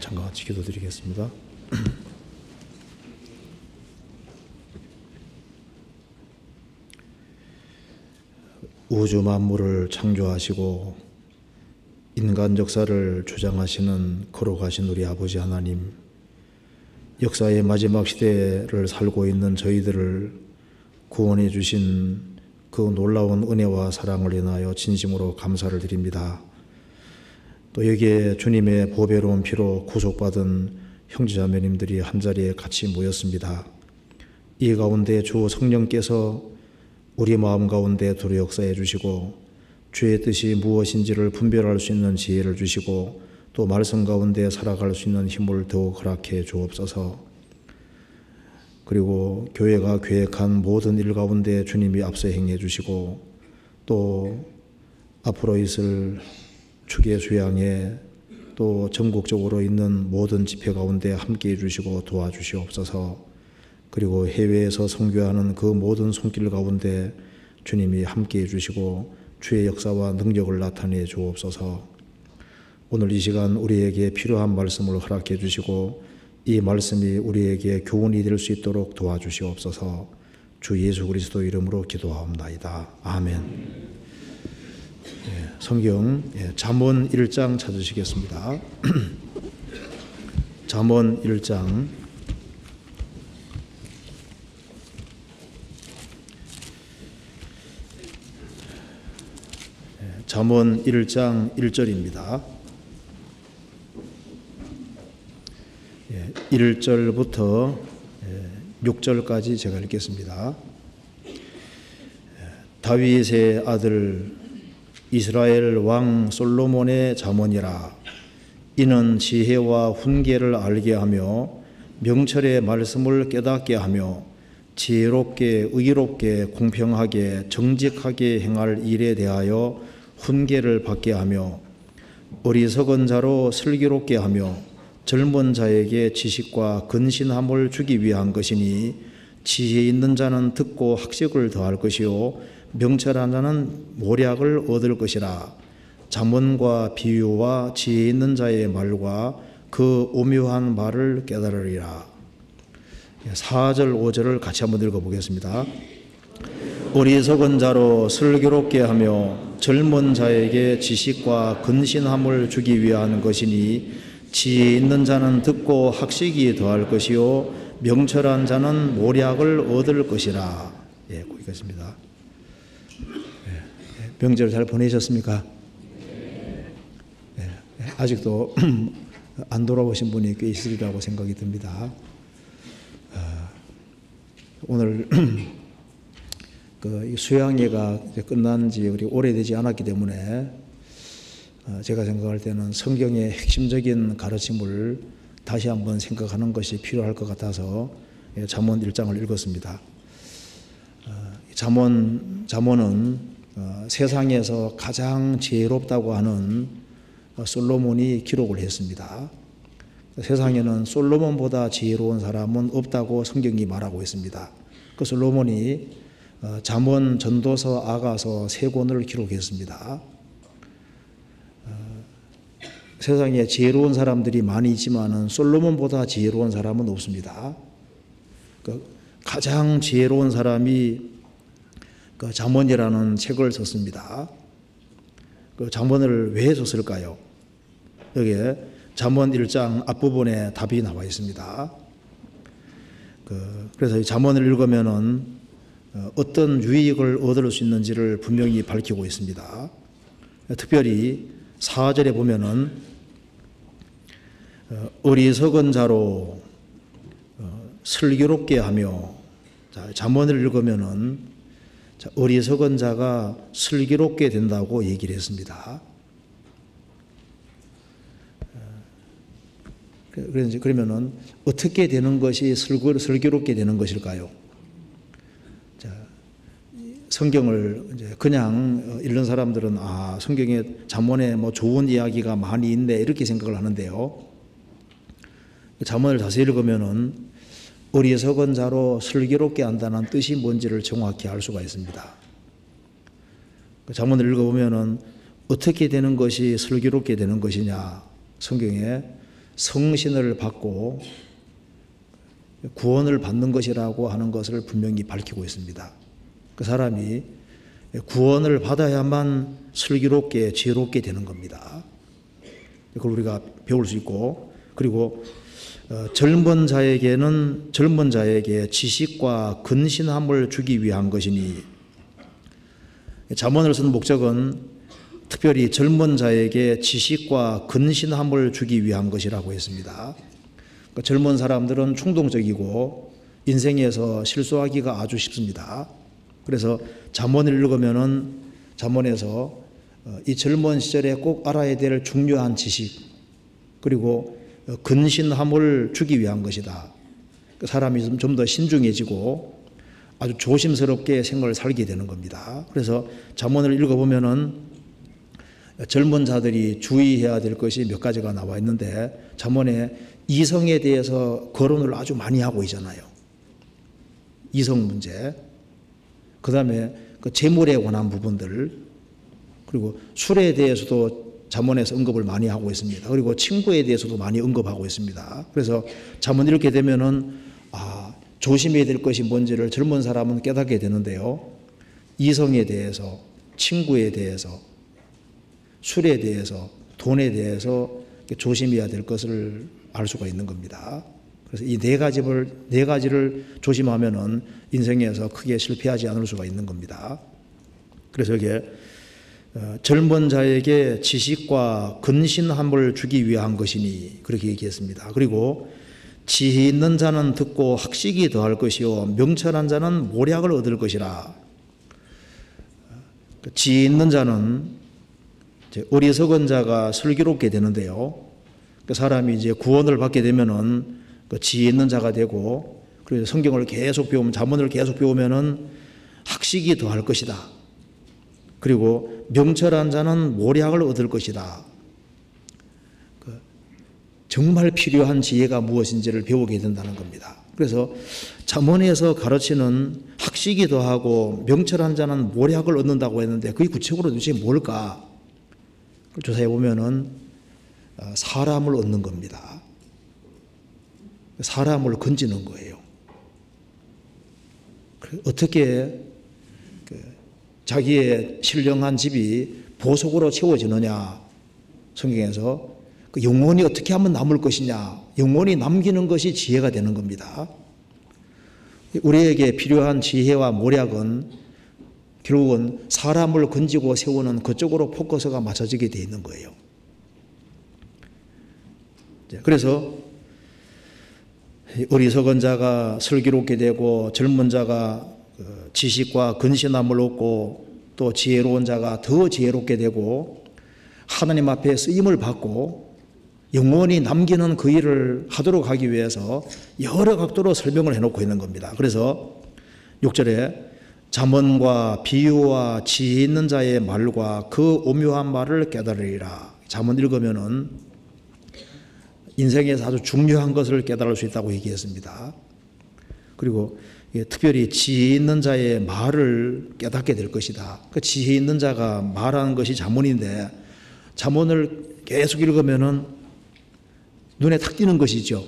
잠깐 같이 기도드리겠습니다. 우주 만물을 창조하시고 인간 역사를 주장하시는 거룩하신 우리 아버지 하나님, 역사의 마지막 시대를 살고 있는 저희들을 구원해 주신 그 놀라운 은혜와 사랑을 인하여 진심으로 감사를 드립니다. 또 여기에 주님의 보배로운 피로 구속받은 형제자매님들이 한자리에 같이 모였습니다. 이 가운데 주 성령께서 우리 마음 가운데 두루 역사해 주시고 주의 뜻이 무엇인지를 분별할 수 있는 지혜를 주시고 또 말씀 가운데 살아갈 수 있는 힘을 더욱 허락해 주옵소서. 그리고 교회가 계획한 모든 일 가운데 주님이 앞서 행해 주시고 또 앞으로 있을 축의 수양에 또 전국적으로 있는 모든 집회 가운데 함께해 주시고 도와주시옵소서. 그리고 해외에서 선교하는 그 모든 손길 가운데 주님이 함께해 주시고 주의 역사와 능력을 나타내 주옵소서. 오늘 이 시간 우리에게 필요한 말씀을 허락해 주시고 이 말씀이 우리에게 교훈이 될 수 있도록 도와주시옵소서. 주 예수 그리스도 이름으로 기도하옵나이다. 아멘. 성경 잠언 1장 찾으시겠습니다. 잠언 1장 잠언 1장 1절입니다. 1절부터 6절까지 제가 읽겠습니다. 다윗의 아들 이스라엘 왕 솔로몬의 잠언이라. 이는 지혜와 훈계를 알게 하며 명철의 말씀을 깨닫게 하며 지혜롭게 의롭게 공평하게 정직하게 행할 일에 대하여 훈계를 받게 하며 어리석은 자로 슬기롭게 하며 젊은 자에게 지식과 근신함을 주기 위한 것이니 지혜 있는 자는 듣고 학식을 더할 것이요 명철한 자는 모략을 얻을 것이라. 잠언과 비유와 지혜 있는 자의 말과 그 오묘한 말을 깨달으리라. 4절 5절을 같이 한번 읽어보겠습니다. 어리석은 자로 슬기롭게 하며 젊은 자에게 지식과 근신함을 주기 위한 것이니 지혜 있는 자는 듣고 학식이 더할 것이요 명철한 자는 모략을 얻을 것이라. 거기까지입니다. 명절 잘 보내셨습니까? 아직도 안 돌아오신 분이 꽤 있으리라고 생각이 듭니다. 오늘 그 수양회가 끝난 지 오래되지 않았기 때문에 제가 생각할 때는 성경의 핵심적인 가르침을 다시 한번 생각하는 것이 필요할 것 같아서 잠언 1장을 읽었습니다. 잠언은 세상에서 가장 지혜롭다고 하는 솔로몬이 기록을 했습니다. 세상에는 솔로몬보다 지혜로운 사람은 없다고 성경이 말하고 있습니다. 그 솔로몬이 잠언, 전도서, 아가서 3권을 기록했습니다. 세상에 지혜로운 사람들이 많이 있지만은 솔로몬보다 지혜로운 사람은 없습니다. 가장 지혜로운 사람이 잠언이라는 책을 썼습니다. 그 잠언을 왜 썼을까요? 여기에 잠언 1장 앞부분에 답이 나와 있습니다. 그래서 이 잠언을 읽으면은 어떤 유익을 얻을 수 있는지를 분명히 밝히고 있습니다. 특별히 4절에 보면은 어리석은 자로 슬기롭게 하며, 잠언을 읽으면은 어리석은 자가 슬기롭게 된다고 얘기를 했습니다. 그러면은 어떻게 되는 것이 슬기롭게 되는 것일까요? 성경을 이제 그냥 읽는 사람들은 성경에 잠언에 뭐 좋은 이야기가 많이 있네 이렇게 생각을 하는데요. 잠언을 자세히 읽으면은 어리석은 자로 슬기롭게 한다는 뜻이 뭔지를 정확히 알 수가 있습니다. 잠언을 읽어보면은 어떻게 되는 것이 슬기롭게 되는 것이냐, 성경에 성신을 받고 구원을 받는 것이라고 하는 것을 분명히 밝히고 있습니다. 그 사람이 구원을 받아야만 슬기롭게 지혜롭게 되는 겁니다. 그걸 우리가 배울 수 있고, 그리고 젊은 자에게 지식과 근신함을 주기 위한 것이니, 잠언을 쓴 목적은 특별히 젊은 자에게 지식과 근신함을 주기 위한 것이라고 했습니다. 그러니까 젊은 사람들은 충동적이고 인생에서 실수하기가 아주 쉽습니다. 그래서 잠언을 읽으면은 잠언에서 이 젊은 시절에 꼭 알아야 될 중요한 지식, 그리고 근신함을 주기 위한 것이다. 사람이 좀 더 신중해지고 아주 조심스럽게 생활을 살게 되는 겁니다. 그래서 잠언을 읽어보면은 젊은 자들이 주의해야 될 것이 몇 가지가 나와 있는데, 잠언에 이성에 대해서 거론을 아주 많이 하고 있잖아요. 이성 문제, 그 다음에 그 재물에 관한 부분들, 그리고 술에 대해서도 잠언에서 언급을 많이 하고 있습니다. 그리고 친구에 대해서도 많이 언급하고 있습니다. 그래서 잠언 읽게 되면은 조심해야 될 것이 뭔지를 젊은 사람은 깨닫게 되는데요. 이성에 대해서, 친구에 대해서, 술에 대해서, 돈에 대해서 조심해야 될 것을 알 수가 있는 겁니다. 그래서 이 네 가지를 조심하면은 인생에서 크게 실패하지 않을 수가 있는 겁니다. 그래서 이게 젊은 자에게 지식과 근신함을 주기 위한 것이니 그렇게 얘기했습니다. 그리고 지혜 있는 자는 듣고 학식이 더할 것이요 명철한 자는 모략을 얻을 것이라. 지혜 있는 자는 어리석은 자가 슬기롭게 되는데요. 그 사람이 이제 구원을 받게 되면은 그 지혜 있는 자가 되고, 그래서 성경을 계속 배우면, 잠언을 계속 배우면은 학식이 더할 것이다. 그리고 명철한 자는 모략을 얻을 것이다. 정말 필요한 지혜가 무엇인지를 배우게 된다는 겁니다. 그래서 잠언에서 가르치는 학식이 더하고 명철한 자는 모략을 얻는다고 했는데, 그게 구체적으로 도대체 뭘까? 조사해 보면은 사람을 얻는 겁니다. 사람을 건지는 거예요. 어떻게 자기의 신령한 집이 보석으로 채워지느냐, 성경에서 그 영원히 어떻게 하면 남을 것이냐, 영원히 남기는 것이 지혜가 되는 겁니다. 우리에게 필요한 지혜와 모략은 결국은 사람을 건지고 세우는 그쪽으로 포커스가 맞춰지게 되어 있는 거예요. 그래서 어리석은 자가 슬기롭게 되고, 젊은 자가 지식과 근신함을 얻고, 또 지혜로운 자가 더 지혜롭게 되고, 하나님 앞에 쓰임을 받고 영원히 남기는 그 일을 하도록 하기 위해서 여러 각도로 설명을 해놓고 있는 겁니다. 그래서 6절에 잠언과 비유와 지혜 있는 자의 말과 그 오묘한 말을 깨달으리라. 잠언 읽으면은 인생에서 아주 중요한 것을 깨달을 수 있다고 얘기했습니다. 그리고 특별히 지혜 있는 자의 말을 깨닫게 될 것이다. 그 지혜 있는 자가 말하는 것이 잠언인데, 잠언을 계속 읽으면은 눈에 탁 띄는 것이죠.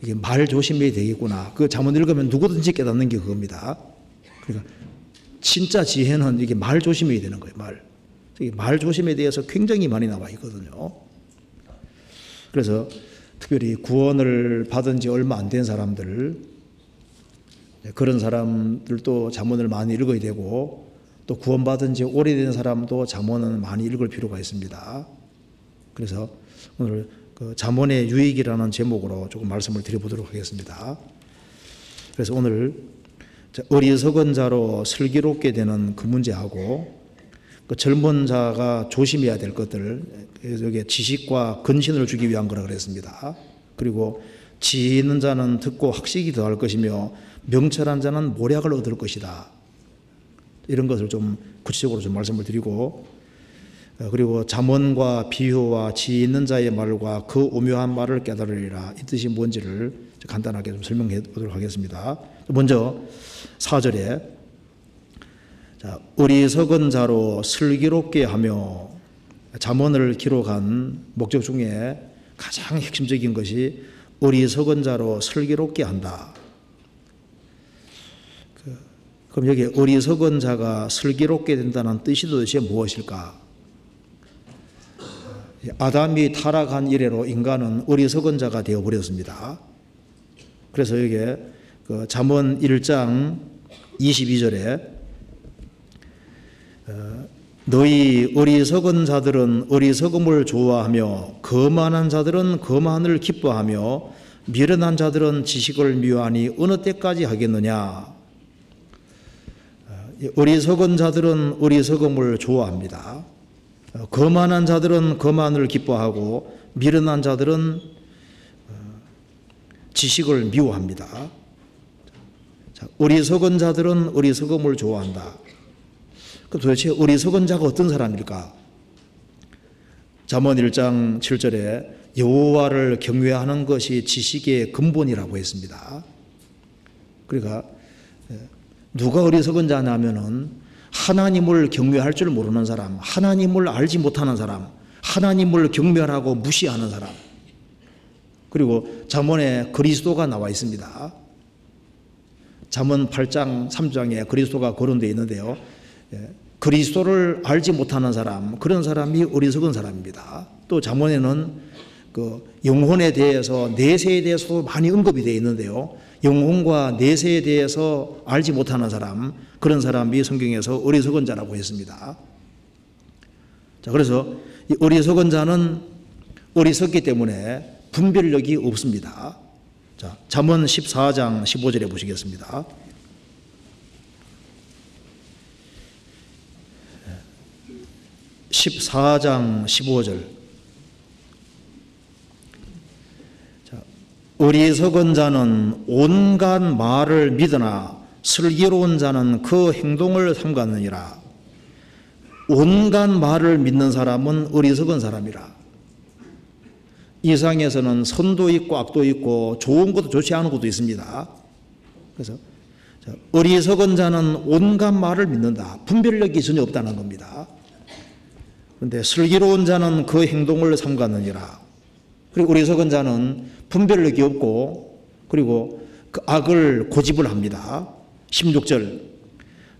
이게 말 조심해야 되겠구나. 그 잠언 읽으면 누구든지 깨닫는 게 그겁니다. 그러니까 진짜 지혜는 이게 말 조심해야 되는 거예요. 말 조심에 대해서 굉장히 많이 나와 있거든요. 그래서 특별히 구원을 받은 지 얼마 안 된 사람들, 그런 사람들도 잠언을 많이 읽어야 되고, 또 구원받은 지 오래된 사람도 잠언은 많이 읽을 필요가 있습니다. 그래서 오늘 그 잠언의 유익이라는 제목으로 조금 말씀을 드려보도록 하겠습니다. 그래서 오늘 어리석은 자로 슬기롭게 되는 그 문제하고, 그 젊은 자가 조심해야 될 것들, 여기에 지식과 근신을 주기 위한 거라 그랬습니다. 그리고 지혜 있는 자는 듣고 학식이 더할 것이며 명철한 자는 모략을 얻을 것이다. 이런 것을 좀 구체적으로 좀 말씀을 드리고, 그리고 잠언과 비유와 지혜 있는 자의 말과 그 오묘한 말을 깨달으리라. 이 뜻이 뭔지를 간단하게 좀 설명해 보도록 하겠습니다. 먼저 4절에 어리석은 자로 슬기롭게 하며, 잠언을 기록한 목적 중에 가장 핵심적인 것이 어리석은 자로 슬기롭게 한다. 그럼 여기 어리석은 자가 슬기롭게 된다는 뜻이 도대체 무엇일까? 아담이 타락한 이래로 인간은 어리석은 자가 되어버렸습니다. 그래서 여기 잠언 1장 22절에 너희 어리석은 자들은 어리석음을 좋아하며 거만한 자들은 거만을 기뻐하며 미련한 자들은 지식을 미워하니 어느 때까지 하겠느냐. 어리석은 자들은 어리석음을 좋아합니다. 거만한 자들은 거만을 기뻐하고 미련한 자들은 지식을 미워합니다. 어리석은 자들은 어리석음을 좋아한다. 도대체 어리석은 자가 어떤 사람일까? 잠언 1장 7절에 여호와를 경외하는 것이 지식의 근본이라고 했습니다. 그러니까 누가 어리석은 자냐면은 하나님을 경외할 줄 모르는 사람, 하나님을 알지 못하는 사람, 하나님을 경멸하고 무시하는 사람. 그리고 잠언에 그리스도가 나와 있습니다. 잠언 8장 3장에 그리스도가 거론되어 있는데요. 그리스도를 알지 못하는 사람, 그런 사람이 어리석은 사람입니다. 또 잠언에는 영혼에 대해서, 내세에 대해서도 많이 언급이 되어 있는데요. 영혼과 내세에 대해서 알지 못하는 사람, 그런 사람이 성경에서 어리석은 자라고 했습니다. 자, 그래서 이 어리석은 자는 어리석기 때문에 분별력이 없습니다. 자, 잠언 14장 15절에 보시겠습니다. (14장 15절) 어리석은 자는 온갖 말을 믿으나 슬기로운 자는 그 행동을 삼가느니라. 온갖 말을 믿는 사람은 어리석은 사람이라. 이 세상에서는 선도 있고 악도 있고 좋은 것도 좋지 않은 것도 있습니다. 그래서 어리석은 자는 온갖 말을 믿는다. 분별력이 전혀 없다는 겁니다. 그런데 슬기로운 자는 그 행동을 삼가느니라. 그리고 어리석은 자는 분별력이 없고 그리고 그 악을 고집을 합니다. 16절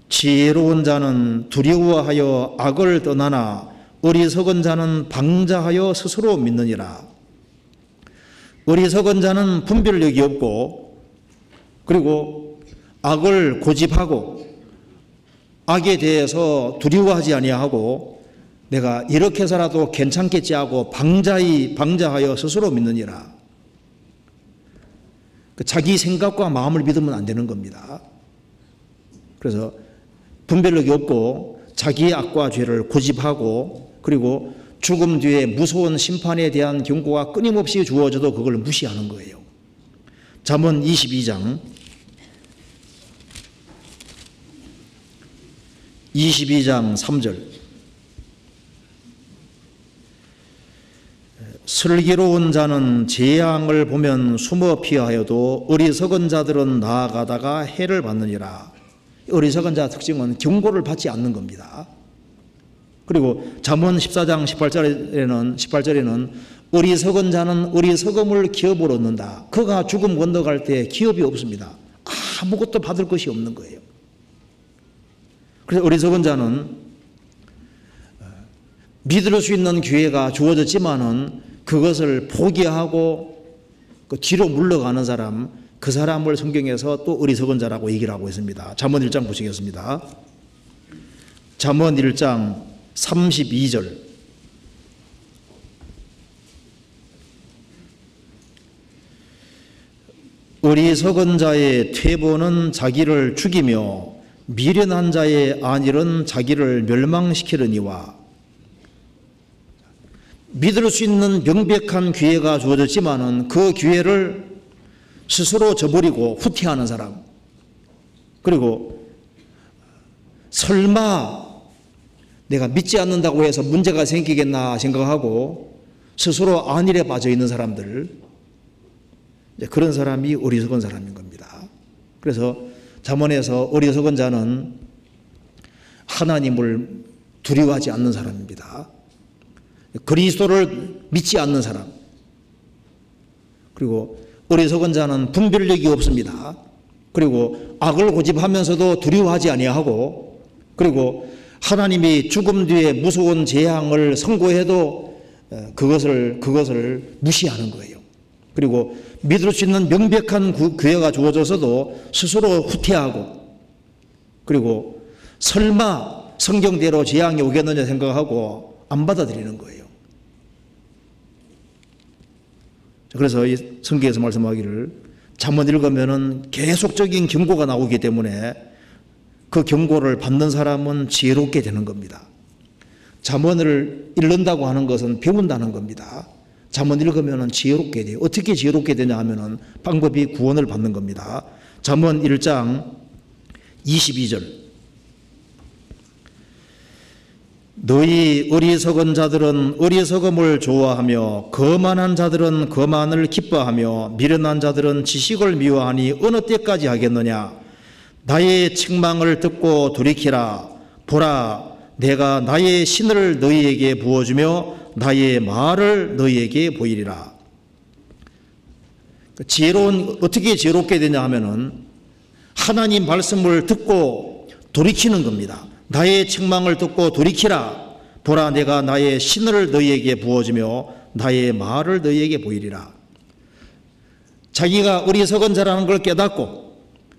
지혜로운 자는 두려워하여 악을 떠나나 어리석은 자는 방자하여 스스로 믿느니라. 어리석은 자는 분별력이 없고 그리고 악을 고집하고 악에 대해서 두려워하지 아니하고 내가 이렇게 해서라도 괜찮겠지 하고 방자하여 스스로 믿느니라. 자기 생각과 마음을 믿으면 안 되는 겁니다. 그래서 분별력이 없고 자기의 악과 죄를 고집하고 그리고 죽음 뒤에 무서운 심판에 대한 경고가 끊임없이 주어져도 그걸 무시하는 거예요. 잠언 22장 3절 슬기로운 자는 재앙을 보면 숨어 피하여도 어리석은 자들은 나아가다가 해를 받느니라. 어리석은 자 특징은 경고를 받지 않는 겁니다. 그리고 잠언 14장 18절에는 어리석은 자는 어리석음을 기업으로 얻는다. 그가 죽음 건너갈 때 기업이 없습니다. 아무것도 받을 것이 없는 거예요. 그래서 어리석은 자는 믿을 수 있는 기회가 주어졌지만은 그것을 포기하고 그 뒤로 물러가는 사람, 그 사람을 성경에서 또 어리석은 자라고 얘기를 하고 있습니다. 잠언 1장 보시겠습니다. 잠언 1장 32절 어리석은 자의 퇴보는 자기를 죽이며 미련한 자의 안일은 자기를 멸망시키려니와. 믿을 수 있는 명백한 기회가 주어졌지만은 그 기회를 스스로 저버리고 후퇴하는 사람, 그리고 설마 내가 믿지 않는다고 해서 문제가 생기겠나 생각하고 스스로 안일에 빠져 있는 사람들, 그런 사람이 어리석은 사람인 겁니다. 그래서 잠언에서 어리석은 자는 하나님을 두려워하지 않는 사람입니다. 그리스도를 믿지 않는 사람, 그리고 어리석은 자는 분별력이 없습니다. 그리고 악을 고집하면서도 두려워하지 아니하고, 그리고 하나님이 죽음 뒤에 무서운 재앙을 선고해도 그것을 무시하는 거예요. 그리고 믿을 수 있는 명백한 기회가 주어져서도 스스로 후퇴하고, 그리고 설마 성경대로 재앙이 오겠느냐 생각하고 안 받아들이는 거예요. 그래서 이 성경에서 말씀하기를 잠언 읽으면은 계속적인 경고가 나오기 때문에 그 경고를 받는 사람은 지혜롭게 되는 겁니다. 잠언을 읽는다고 하는 것은 배운다는 겁니다. 잠언 읽으면은 지혜롭게 돼요. 어떻게 지혜롭게 되냐 하면은 방법이 구원을 받는 겁니다. 잠언 1장 22절. 너희 어리석은 자들은 어리석음을 좋아하며 거만한 자들은 거만을 기뻐하며 미련한 자들은 지식을 미워하니 어느 때까지 하겠느냐. 나의 책망을 듣고 돌이키라. 보라, 내가 나의 신을 너희에게 부어주며 나의 말을 너희에게 보이리라. 어떻게 지혜롭게 되냐 하면은 하나님 말씀을 듣고 돌이키는 겁니다. 나의 책망을 듣고 돌이키라. 보라, 내가 나의 신을 너희에게 부어주며 나의 말을 너희에게 보이리라. 자기가 어리석은 자라는 걸 깨닫고,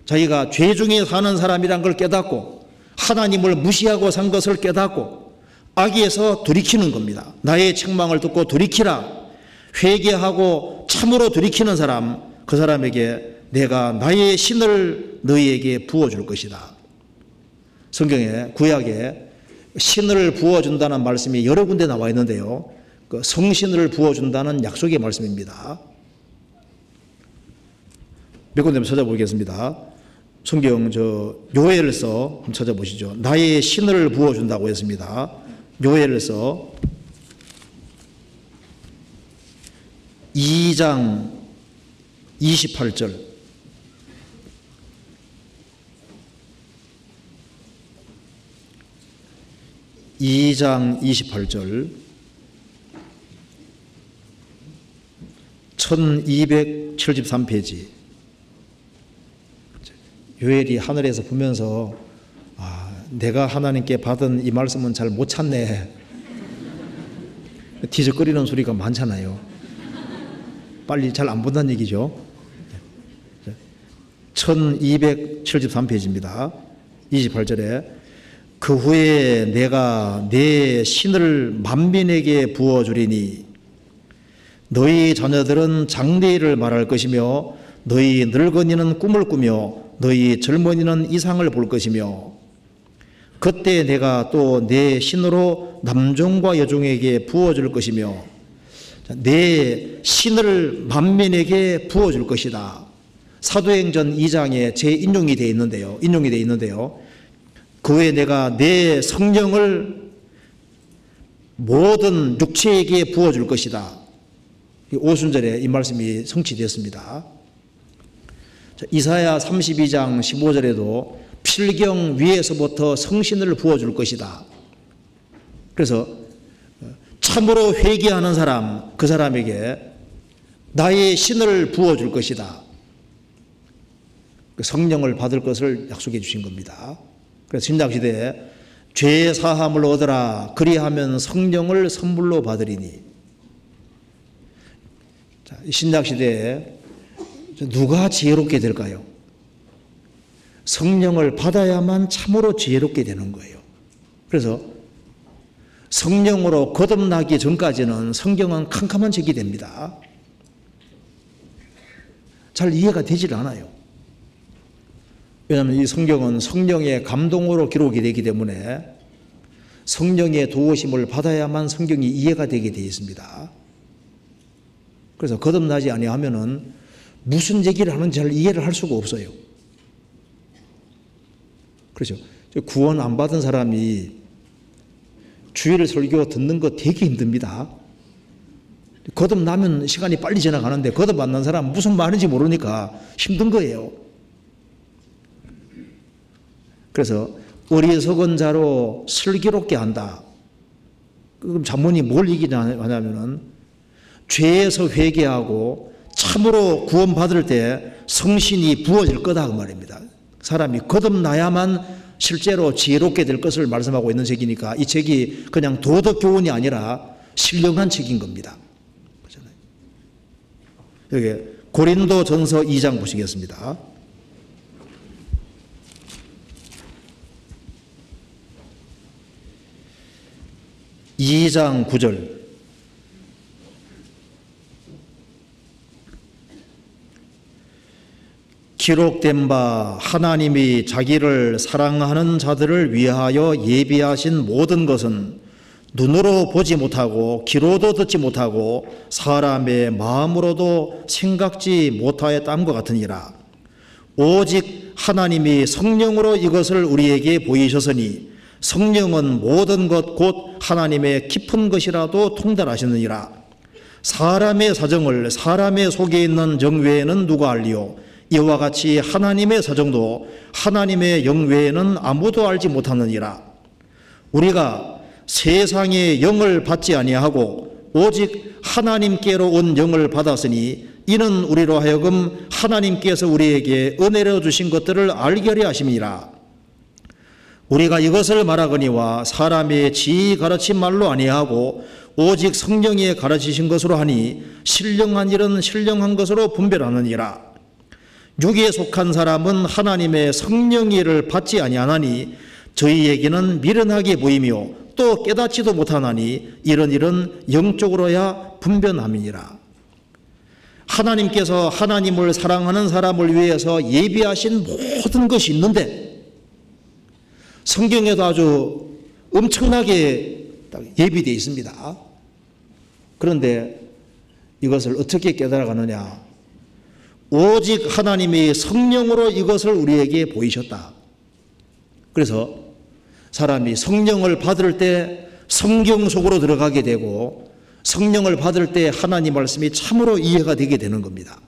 자기가 죄 중에 사는 사람이란 걸 깨닫고, 하나님을 무시하고 산 것을 깨닫고 악에서 돌이키는 겁니다. 나의 책망을 듣고 돌이키라. 회개하고 참으로 돌이키는 사람, 그 사람에게 내가 나의 신을 너희에게 부어줄 것이다. 성경에, 구약에 신을 부어준다는 말씀이 여러 군데 나와 있는데요, 그 성신을 부어준다는 약속의 말씀입니다. 몇 군데 찾아보겠습니다. 성경 요엘서 한번 찾아보시죠. 나의 신을 부어준다고 했습니다. 요엘서 2장 28절. 2장 28절. 1273페이지. 요엘이 하늘에서 보면서 내가 하나님께 받은 이 말씀은 잘 못 찾네. 뒤적거리는 소리가 많잖아요. 빨리 잘 안 본다는 얘기죠. 1273페이지입니다. 28절에 그 후에 내가 내 신을 만민에게 부어주리니 너희 자녀들은 장래일을 말할 것이며 너희 늙은이는 꿈을 꾸며 너희 젊은이는 이상을 볼 것이며 그때 내가 또 내 신으로 남종과 여종에게 부어줄 것이며 내 신을 만민에게 부어줄 것이다. 사도행전 2장에 인용이 되어 있는데요. 그 후에 내가 내 성령을 모든 육체에게 부어줄 것이다. 오순절에 이 말씀이 성취되었습니다. 이사야 32장 15절에도 필경 위에서부터 성신을 부어줄 것이다. 그래서 참으로 회개하는 사람, 그 사람에게 나의 신을 부어줄 것이다. 성령을 받을 것을 약속해 주신 겁니다. 그래서 신약시대에 죄 사함을 얻으라. 그리하면 성령을 선물로 받으리니. 신약시대에 누가 지혜롭게 될까요? 성령을 받아야만 참으로 지혜롭게 되는 거예요. 그래서 성령으로 거듭나기 전까지는 성경은 캄캄한 책이 됩니다. 잘 이해가 되질 않아요. 왜냐하면 이 성경은 성령의 감동으로 기록이 되기 때문에 성령의 도우심을 받아야만 성경이 이해가 되게 되어 있습니다. 그래서 거듭나지 아니하면은 무슨 얘기를 하는지 잘 이해를 할 수가 없어요. 그렇죠. 구원 안 받은 사람이 주일 설교 듣는 거 되게 힘듭니다. 거듭나면 시간이 빨리 지나가는데 거듭 안 난 사람 무슨 말인지 모르니까 힘든 거예요. 그래서 어리석은 자로 슬기롭게 한다. 그럼 잠언이 뭘 얘기하냐면은 죄에서 회개하고 참으로 구원받을 때 성신이 부어질 거다 그 말입니다. 사람이 거듭나야만 실제로 지혜롭게 될 것을 말씀하고 있는 책이니까 이 책이 그냥 도덕 교훈이 아니라 신령한 책인 겁니다. 여기 고린도전서 2장 보시겠습니다. 2장 9절. 기록된 바 하나님이 자기를 사랑하는 자들을 위하여 예비하신 모든 것은 눈으로 보지 못하고 귀로도 듣지 못하고 사람의 마음으로도 생각지 못하였다는 같으니라. 오직 하나님이 성령으로 이것을 우리에게 보이셨으니 성령은 모든 것 곧 하나님의 깊은 것이라도 통달하시느니라. 사람의 사정을 사람의 속에 있는 정 외에는 누가 알리요? 이와 같이 하나님의 사정도 하나님의 영 외에는 아무도 알지 못하느니라. 우리가 세상의 영을 받지 아니하고 오직 하나님께로 온 영을 받았으니 이는 우리로 하여금 하나님께서 우리에게 은혜로 주신 것들을 알게 하려 하심이라. 우리가 이것을 말하거니와 사람의 지혜 가르친 말로 아니하고 오직 성령이 가르치신 것으로 하니 신령한 일은 신령한 것으로 분별하느니라. 육에 속한 사람은 하나님의 성령의 일을 받지 아니하나니 저희에게는 미련하게 보이며 또 깨닫지도 못하나니 이런 일은 영적으로야 분별함이니라. 하나님께서 하나님을 사랑하는 사람을 위해서 예비하신 모든 것이 있는데 성경에도 아주 엄청나게 예비되어 있습니다. 그런데 이것을 어떻게 깨달아가느냐? 오직 하나님이 성령으로 이것을 우리에게 보이셨다. 그래서 사람이 성령을 받을 때 성경 속으로 들어가게 되고 성령을 받을 때 하나님 말씀이 참으로 이해가 되게 되는 겁니다.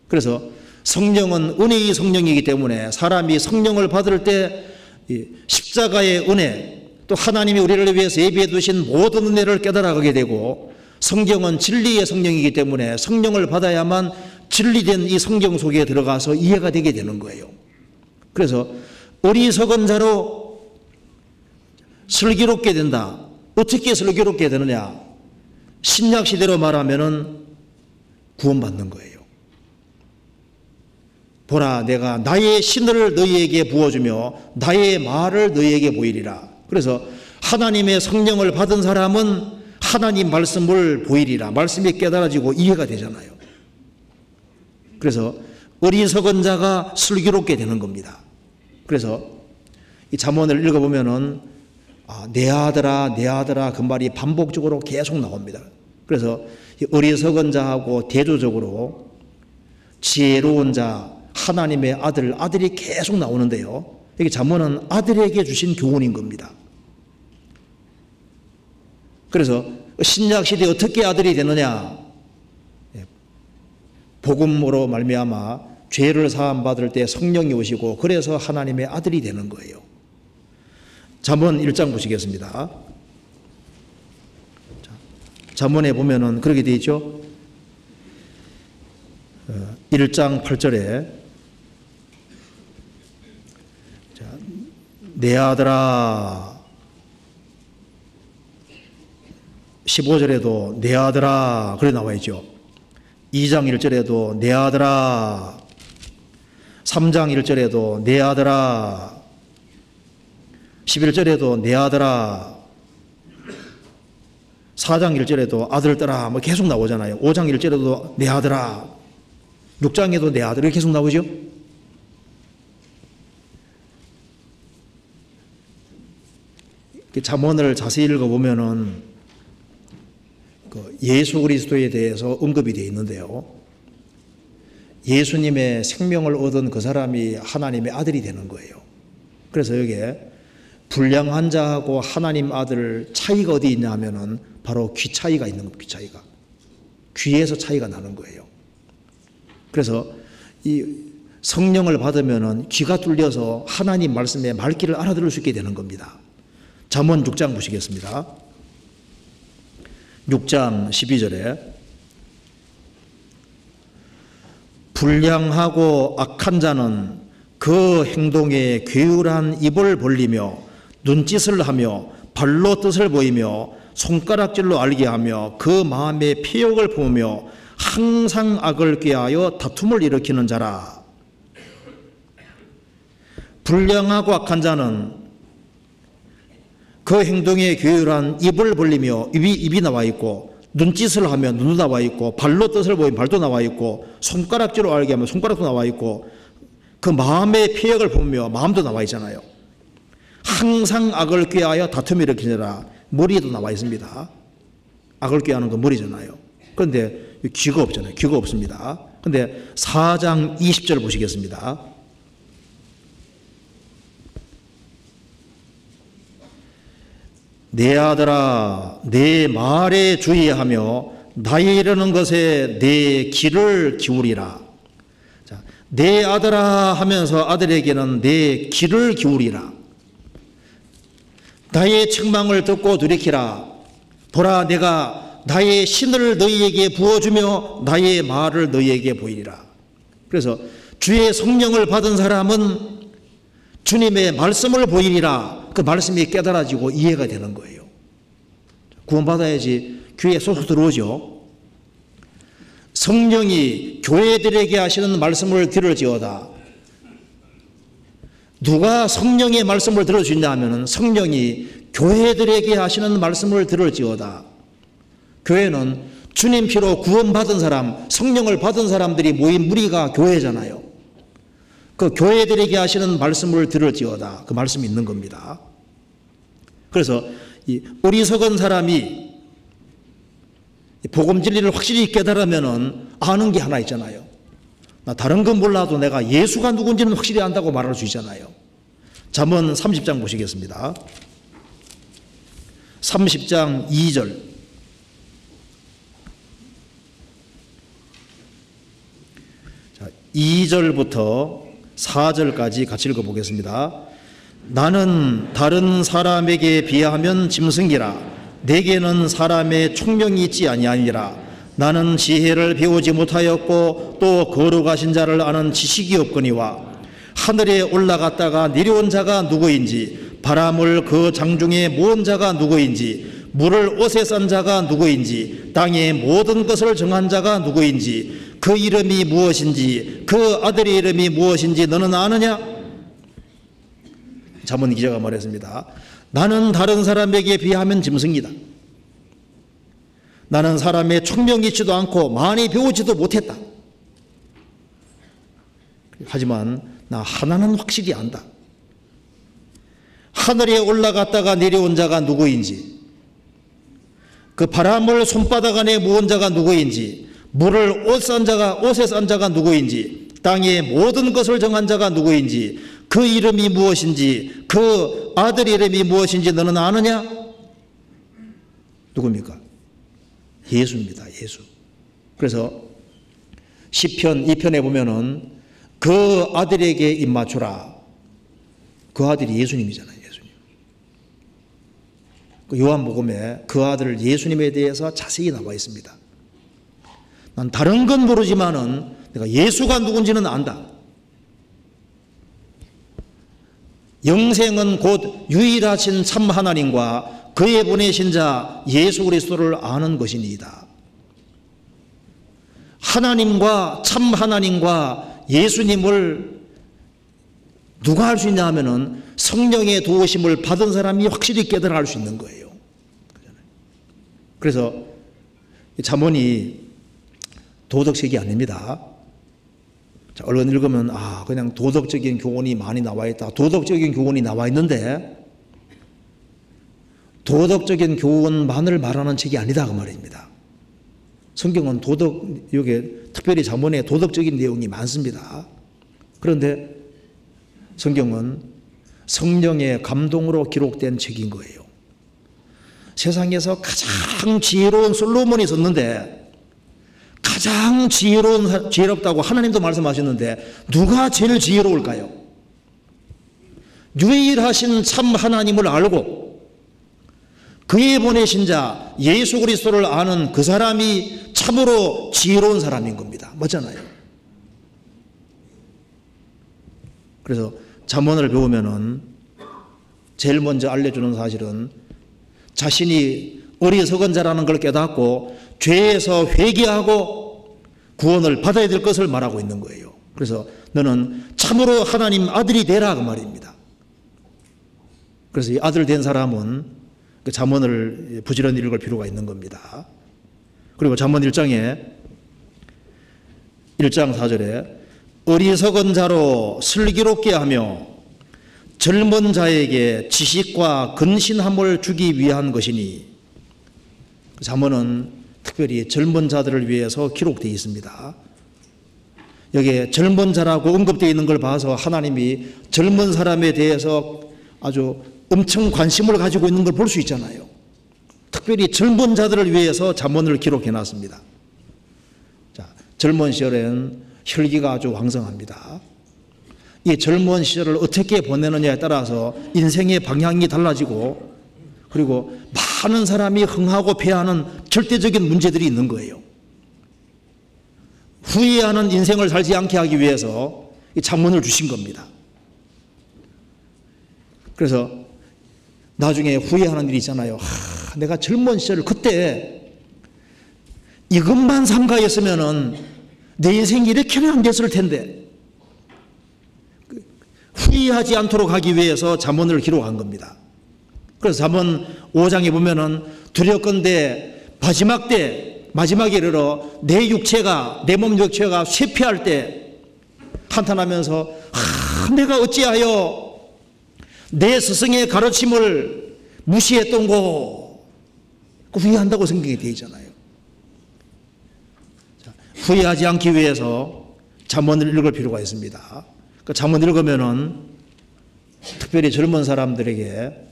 그래서 성령은 은혜의 성령이기 때문에 사람이 성령을 받을 때 십자가의 은혜 또 하나님이 우리를 위해서 예비해 두신 모든 은혜를 깨달아가게 되고 성경은 진리의 성령이기 때문에 성령을 받아야만 진리된 이 성경 속에 들어가서 이해가 되게 되는 거예요. 그래서 어리석은 자로 슬기롭게 된다. 어떻게 슬기롭게 되느냐? 신약 시대로 말하면은 구원받는 거예요. 보라, 내가 나의 신을 너희에게 부어주며 나의 말을 너희에게 보이리라. 그래서 하나님의 성령을 받은 사람은 하나님 말씀을 보이리라. 말씀이 깨달아지고 이해가 되잖아요. 그래서 어리석은 자가 슬기롭게 되는 겁니다. 그래서 이 잠언을 읽어보면은 내 아들아 내 아들아 그 말이 반복적으로 계속 나옵니다. 그래서 어리석은 자하고 대조적으로 지혜로운 자 하나님의 아들이 계속 나오는데요. 이게 잠언은 아들에게 주신 교훈인 겁니다. 그래서 신약 시대에 어떻게 아들이 되느냐? 복음으로 말미암아 죄를 사함 받을 때 성령이 오시고 그래서 하나님의 아들이 되는 거예요. 잠언 1장 보시겠습니다. 잠언에 보면은 그렇게 되어 있죠. 1장 8절에 내 아들아, 15절에도 내 아들아 그래 나와 있죠. 2장 1절에도 내 아들아, 3장 1절에도 내 아들아, 11절에도 내 아들아, 4장 1절에도 아들들아 뭐 계속 나오잖아요. 5장 1절에도 내 아들아, 6장에도 내 아들 이렇게 계속 나오죠. 잠언을 자세히 읽어보면은 예수 그리스도에 대해서 언급이 되어 있는데요. 예수님의 생명을 얻은 그 사람이 하나님의 아들이 되는 거예요. 그래서 여기에 불량한 자하고 하나님 아들 차이가 어디 있냐 하면은 바로 귀 차이가 있는 겁니다. 귀 차이가. 귀에서 차이가 나는 거예요. 그래서 이 성령을 받으면은 귀가 뚫려서 하나님 말씀의 말귀를 알아들을 수 있게 되는 겁니다. 잠언 6장 보시겠습니다. 6장 12절에 불량하고 악한 자는 그 행동에 괴울한 입을 벌리며 눈짓을 하며 발로 뜻을 보이며 손가락질로 알게 하며 그 마음에 피욕을 품으며 항상 악을 꾀하여 다툼을 일으키는 자라. 불량하고 악한 자는 그 행동에 괴울한 입을 벌리며 입이 나와 있고, 눈짓을 하면 눈도 나와 있고, 발로 뜻을 보이면 발도 나와 있고, 손가락질로 알게 하면 손가락도 나와 있고, 그 마음의 피력을 보며 마음도 나와 있잖아요. 항상 악을 꾀하여 다툼을 일으키느라. 머리에도 나와 있습니다. 악을 꾀하는 건 머리잖아요. 그런데 귀가 없잖아요. 귀가 없습니다. 그런데 4장 20절 보시겠습니다. 내 아들아, 내 말에 주의하며 나의 이르는 것에 내 귀를 기울이라. 자, 내 아들아 하면서 아들에게는 내 귀를 기울이라. 나의 책망을 듣고 돌이키라. 보라, 내가 나의 신을 너희에게 부어주며 나의 말을 너희에게 보이리라. 그래서 주의 성령을 받은 사람은 주님의 말씀을 보이리라. 그 말씀이 깨달아지고 이해가 되는 거예요. 구원받아야지 귀에 쏙 들어오죠. 성령이 교회들에게 하시는 말씀을 들을지어다. 누가 성령의 말씀을 들을 수 있냐 하면 성령이 교회들에게 하시는 말씀을 들을지어다. 교회는 주님 피로 구원받은 사람, 성령을 받은 사람들이 모인 무리가 교회잖아요. 그 교회들에게 하시는 말씀을 들을지어다. 그 말씀이 있는 겁니다. 그래서 이 어리석은 사람이 복음 진리를 확실히 깨달으면 아는 게 하나 있잖아요. 나 다른 건 몰라도 내가 예수가 누군지는 확실히 안다고 말할 수 있잖아요. 잠언 30장 보시겠습니다. 30장 2절. 자, 2절부터 4절까지 같이 읽어보겠습니다. 나는 다른 사람에게 비하면 짐승이라. 내게는 사람의 총명이 있지 아니하니라. 나는 지혜를 배우지 못하였고 또 거룩하신 자를 아는 지식이 없거니와. 하늘에 올라갔다가 내려온 자가 누구인지, 바람을 그 장중에 모은 자가 누구인지, 물을 옷에 싼 자가 누구인지, 땅의 모든 것을 정한 자가 누구인지, 그 이름이 무엇인지, 그 아들의 이름이 무엇인지 너는 아느냐? 잠언 기자가 말했습니다. 나는 다른 사람에게 비하면 짐승이다. 나는 사람의 총명이 있지도 않고 많이 배우지도 못했다. 하지만 나 하나는 확실히 안다. 하늘에 올라갔다가 내려온 자가 누구인지, 그 바람을 손바닥 안에 모은 자가 누구인지, 물을 옷에 싼 자가 누구인지, 땅의 모든 것을 정한 자가 누구인지, 그 이름이 무엇인지, 그 아들 이름이 무엇인지 너는 아느냐? 누굽니까? 예수입니다. 예수. 그래서 시편 2편에 보면은 그 아들에게 입맞추라. 그 아들이 예수님이잖아요. 예수님. 그 요한복음에 그 아들 예수님에 대해서 자세히 나와 있습니다. 난 다른 건 모르지만은 내가 예수가 누군지는 안다. 영생은 곧 유일하신 참 하나님과 그의 보내신 자 예수 그리스도를 아는 것이니이다. 하나님과 참 하나님과 예수님을 누가 알 수 있냐 하면은 성령의 도우심을 받은 사람이 확실히 깨달아 알 수 있는 거예요. 그래서 잠언이 도덕책이 아닙니다. 자, 얼른 읽으면 그냥 도덕적인 교훈이 많이 나와 있다. 도덕적인 교훈이 나와 있는데 도덕적인 교훈만을 말하는 책이 아니다 그 말입니다. 성경은 여기 특별히 잠언에 도덕적인 내용이 많습니다. 그런데 성경은 성령의 감동으로 기록된 책인 거예요. 세상에서 가장 지혜로운 솔로몬이 썼는데 가장 지혜롭다고 하나님도 말씀하셨는데 누가 제일 지혜로울까요? 유일하신 참 하나님을 알고 그의 보내신 자 예수 그리스도를 아는 그 사람이 참으로 지혜로운 사람인 겁니다. 맞잖아요. 그래서 잠언을 배우면은 제일 먼저 알려주는 사실은 자신이 어리석은 자라는 걸 깨닫고 죄에서 회개하고 구원을 받아야 될 것을 말하고 있는 거예요. 그래서 너는 참으로 하나님 아들이 되라 그 말입니다. 그래서 이 아들 된 사람은 그 잠언을 부지런히 읽을 필요가 있는 겁니다. 그리고 잠언 1장 4절에 어리석은 자로 슬기롭게 하며 젊은 자에게 지식과 근신함을 주기 위한 것이니, 잠언은 특별히 젊은 자들을 위해서 기록되어 있습니다. 여기에 젊은 자라고 언급되어 있는 걸 봐서 하나님이 젊은 사람에 대해서 아주 엄청 관심을 가지고 있는 걸 볼 수 있잖아요. 특별히 젊은 자들을 위해서 잠언을 기록해 놨습니다. 자, 젊은 시절엔 혈기가 아주 왕성합니다. 이 젊은 시절을 어떻게 보내느냐에 따라서 인생의 방향이 달라지고, 그리고 많은 사람이 흥하고 패하는 절대적인 문제들이 있는 거예요. 후회하는 인생을 살지 않게 하기 위해서 이 잠언을 주신 겁니다. 그래서 나중에 후회하는 일이 있잖아요. 내가 젊은 시절 그때 이것만 삼가했으면은 내 인생이 이렇게는 안 됐을 텐데, 후회하지 않도록 하기 위해서 잠언을 기록한 겁니다. 그래서 잠언 5장에 보면은 두렵건대 마지막에 이르러 내 몸 육체가 쇠피할 때 한탄하면서 내가 어찌하여 내 스승의 가르침을 무시했던고, 후회한다고 성경에 되어 있잖아요. 후회하지 않기 위해서 잠언을 읽을 필요가 있습니다. 그 잠언 읽으면은 특별히 젊은 사람들에게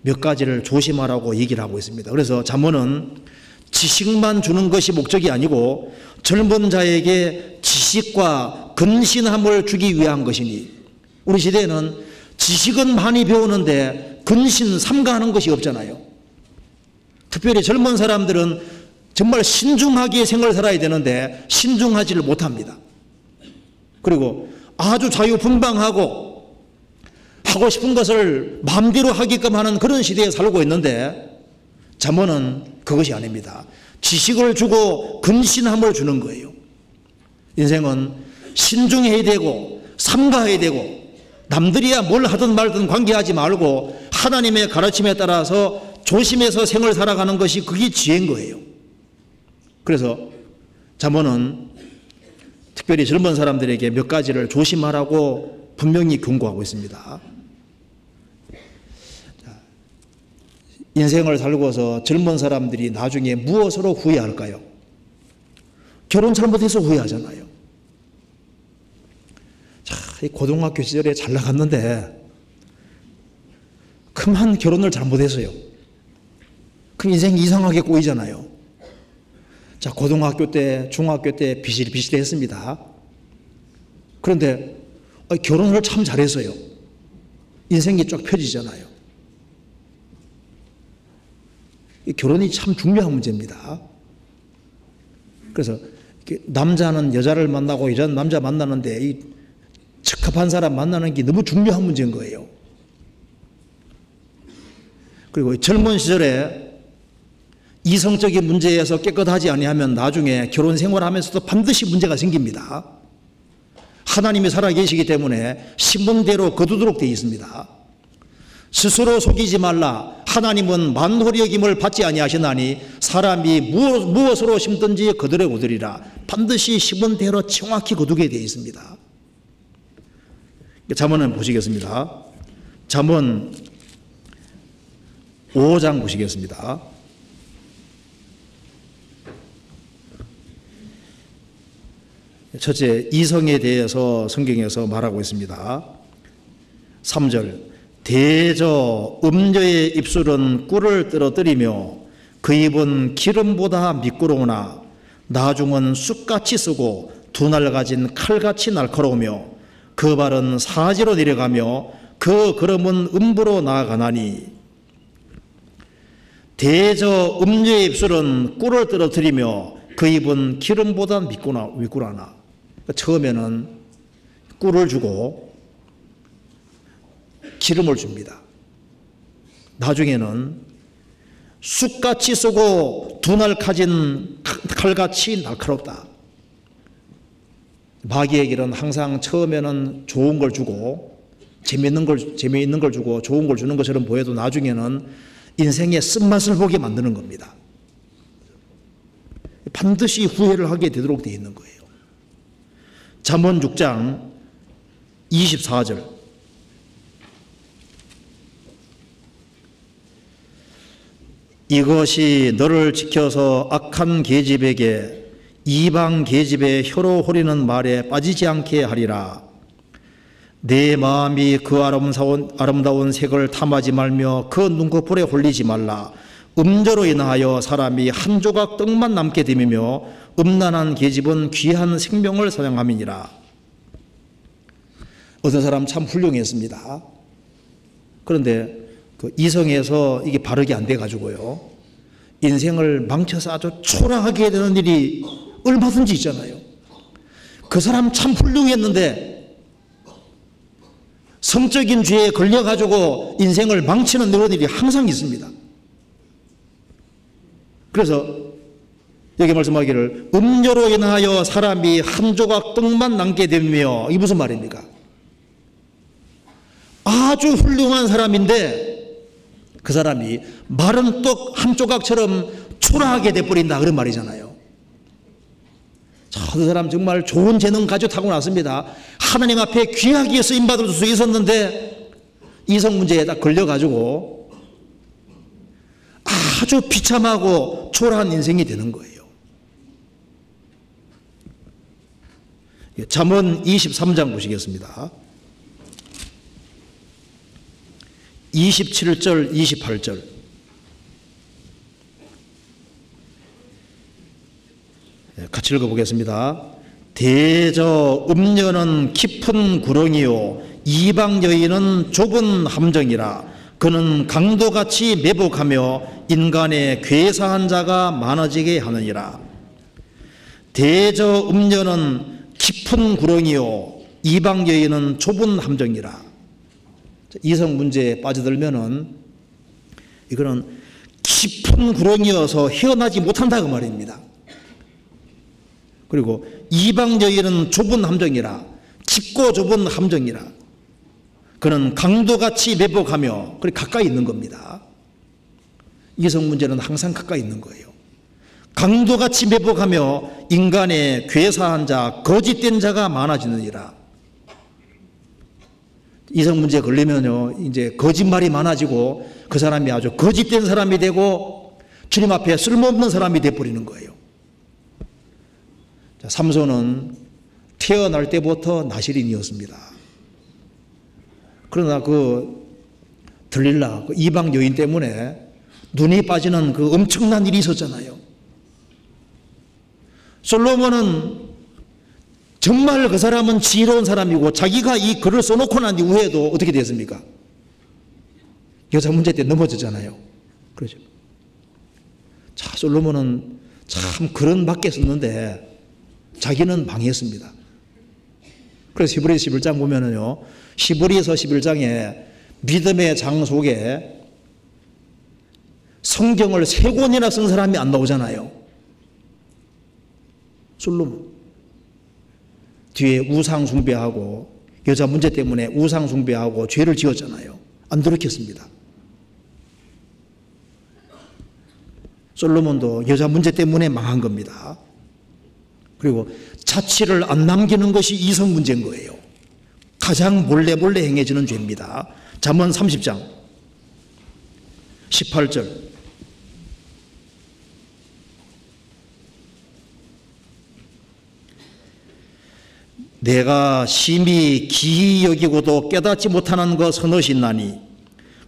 몇 가지를 조심하라고 얘기를 하고 있습니다. 그래서 잠언은 지식만 주는 것이 목적이 아니고 젊은 자에게 지식과 근신함을 주기 위한 것이니, 우리 시대에는 지식은 많이 배우는데 근신 삼가하는 것이 없잖아요. 특별히 젊은 사람들은 정말 신중하게 생을 살아야 되는데 신중하지를 못합니다. 그리고 아주 자유분방하고 하고 싶은 것을 마음대로 하게끔 하는 그런 시대에 살고 있는데, 잠언은 그것이 아닙니다. 지식을 주고 근신함을 주는 거예요. 인생은 신중해야 되고 삼가해야 되고, 남들이야 뭘 하든 말든 관계하지 말고 하나님의 가르침에 따라서 조심해서 생을 살아가는 것이 그게 지혜인 거예요. 그래서 잠언은 특별히 젊은 사람들에게 몇 가지를 조심하라고 분명히 경고하고 있습니다. 인생을 살고서 젊은 사람들이 나중에 무엇으로 후회할까요? 결혼 잘못해서 후회하잖아요. 자, 고등학교 시절에 잘 나갔는데 그만 결혼을 잘못했어요. 그럼 인생이 이상하게 꼬이잖아요. 자, 고등학교 때, 중학교 때 비실비실했습니다. 그런데 결혼을 참 잘했어요. 인생이 쫙 펴지잖아요. 결혼이 참 중요한 문제입니다. 그래서 남자는 여자를 만나고 여자는 남자 만나는데 이 적합한 사람 만나는 게 너무 중요한 문제인 거예요. 그리고 젊은 시절에 이성적인 문제에서 깨끗하지 아니하면 나중에 결혼 생활하면서도 반드시 문제가 생깁니다. 하나님이 살아계시기 때문에 신분대로 거두도록 되어 있습니다. 스스로 속이지 말라. 하나님은 만홀여김을 받지 아니하시나니 사람이 무엇으로 심든지 거두려 거두리라. 반드시 신분대로 정확히 거두게 되어 있습니다. 잠언은 보시겠습니다. 잠언 5장 보시겠습니다. 첫째, 이성에 대해서 성경에서 말하고 있습니다. 3절, 대저 음녀의 입술은 꿀을 떨어뜨리며 그 입은 기름보다 미끄러우나 나중은 쑥같이 쓰고 두 날 가진 칼같이 날카로우며 그 발은 사지로 내려가며 그 걸음은 음부로 나아가나니, 대저 음녀의 입술은 꿀을 떨어뜨리며 그 입은 기름보다 미끄러우나, 처음에는 꿀을 주고 기름을 줍니다. 나중에는 쑥같이 쏘고 두 날 가진 칼같이 날카롭다. 마귀에게는 항상 처음에는 좋은 걸 주고 재미있는 걸 주고 좋은 걸 주는 것처럼 보여도 나중에는 인생의 쓴맛을 보게 만드는 겁니다. 반드시 후회를 하게 되도록 되어 있는 거예요. 잠언 6장 24절. 이것이 너를 지켜서 악한 계집에게 이방 계집의 혀로 호리는 말에 빠지지 않게 하리라. 내 마음이 그 아름다운 색을 탐하지 말며 그 눈꺼풀에 홀리지 말라. 음조로 인하여 사람이 한 조각 떡만 남게 되며 음란한 계집은 귀한 생명을 사냥함이니라. 어떤 사람 참 훌륭했습니다. 그런데 그 이성에서 이게 바르게 안 돼가지고요, 인생을 망쳐서 아주 초라하게 되는 일이 얼마든지 있잖아요. 그 사람 참 훌륭했는데 성적인 죄에 걸려가지고 인생을 망치는 그런 일이 항상 있습니다. 그래서 여기 말씀하기를 음료로 인하여 사람이 한 조각 떡만 남게 되며, 이게 무슨 말입니까? 아주 훌륭한 사람인데 그 사람이 마른 떡 한 조각처럼 초라하게 돼버린다, 그런 말이잖아요. 저 사람 정말 좋은 재능 가지고 타고났습니다. 하나님 앞에 귀하게 쓰임받을 수 있었는데 이성 문제에 딱 걸려가지고 아주 비참하고 초라한 인생이 되는 거예요. 잠언 23장 보시겠습니다. 27절 28절. 같이 읽어보겠습니다. 대저 음녀는 깊은 구렁이요 이방 여인은 좁은 함정이라. 그는 강도같이 매복하며 인간의 괴사한 자가 많아지게 하느니라. 대저 음녀는 깊은 구렁이요 이방 여인은 좁은 함정이라. 이성 문제에 빠져들면은 이거는 깊은 구렁이어서 헤어나지 못한다, 그 말입니다. 그리고 이방 여인은 좁은 함정이라, 깊고 좁은 함정이라. 그는 강도같이 매복하며, 그래 가까이 있는 겁니다. 이성 문제는 항상 가까이 있는 거예요. 강도같이 매복하며 인간의 괴사한 자, 거짓된 자가 많아지느니라. 이성 문제에 걸리면요, 이제 거짓말이 많아지고 그 사람이 아주 거짓된 사람이 되고 주님 앞에 쓸모없는 사람이 되어버리는 거예요. 자, 삼손은 태어날 때부터 나실인이었습니다. 그러나 그 들릴라, 그 이방 여인 때문에 눈이 빠지는 그 엄청난 일이 있었잖아요. 솔로몬은 정말 그 사람은 지혜로운 사람이고 자기가 이 글을 써놓고 난 이후에도 어떻게 됐습니까? 여자 문제 때 넘어졌잖아요. 그렇죠. 자, 솔로몬은 참 글은 맞게 썼는데 자기는 망했습니다. 그래서 히브리서 11장 보면은요, 히브리서 11장에 믿음의 장 속에 성경을 3권이나 쓴 사람이 안 나오잖아요. 솔로몬. 뒤에 우상 숭배하고 여자 문제 때문에 우상 숭배하고 죄를 지었잖아요. 안 돌이켰습니다. 솔로몬도 여자 문제 때문에 망한 겁니다. 그리고 자취를 안 남기는 것이 이성 문제인 거예요. 가장 몰래 행해지는 죄입니다. 잠언 30장 18절. 내가 심히 기이 여기고도 깨닫지 못하는 것 서너시 있나니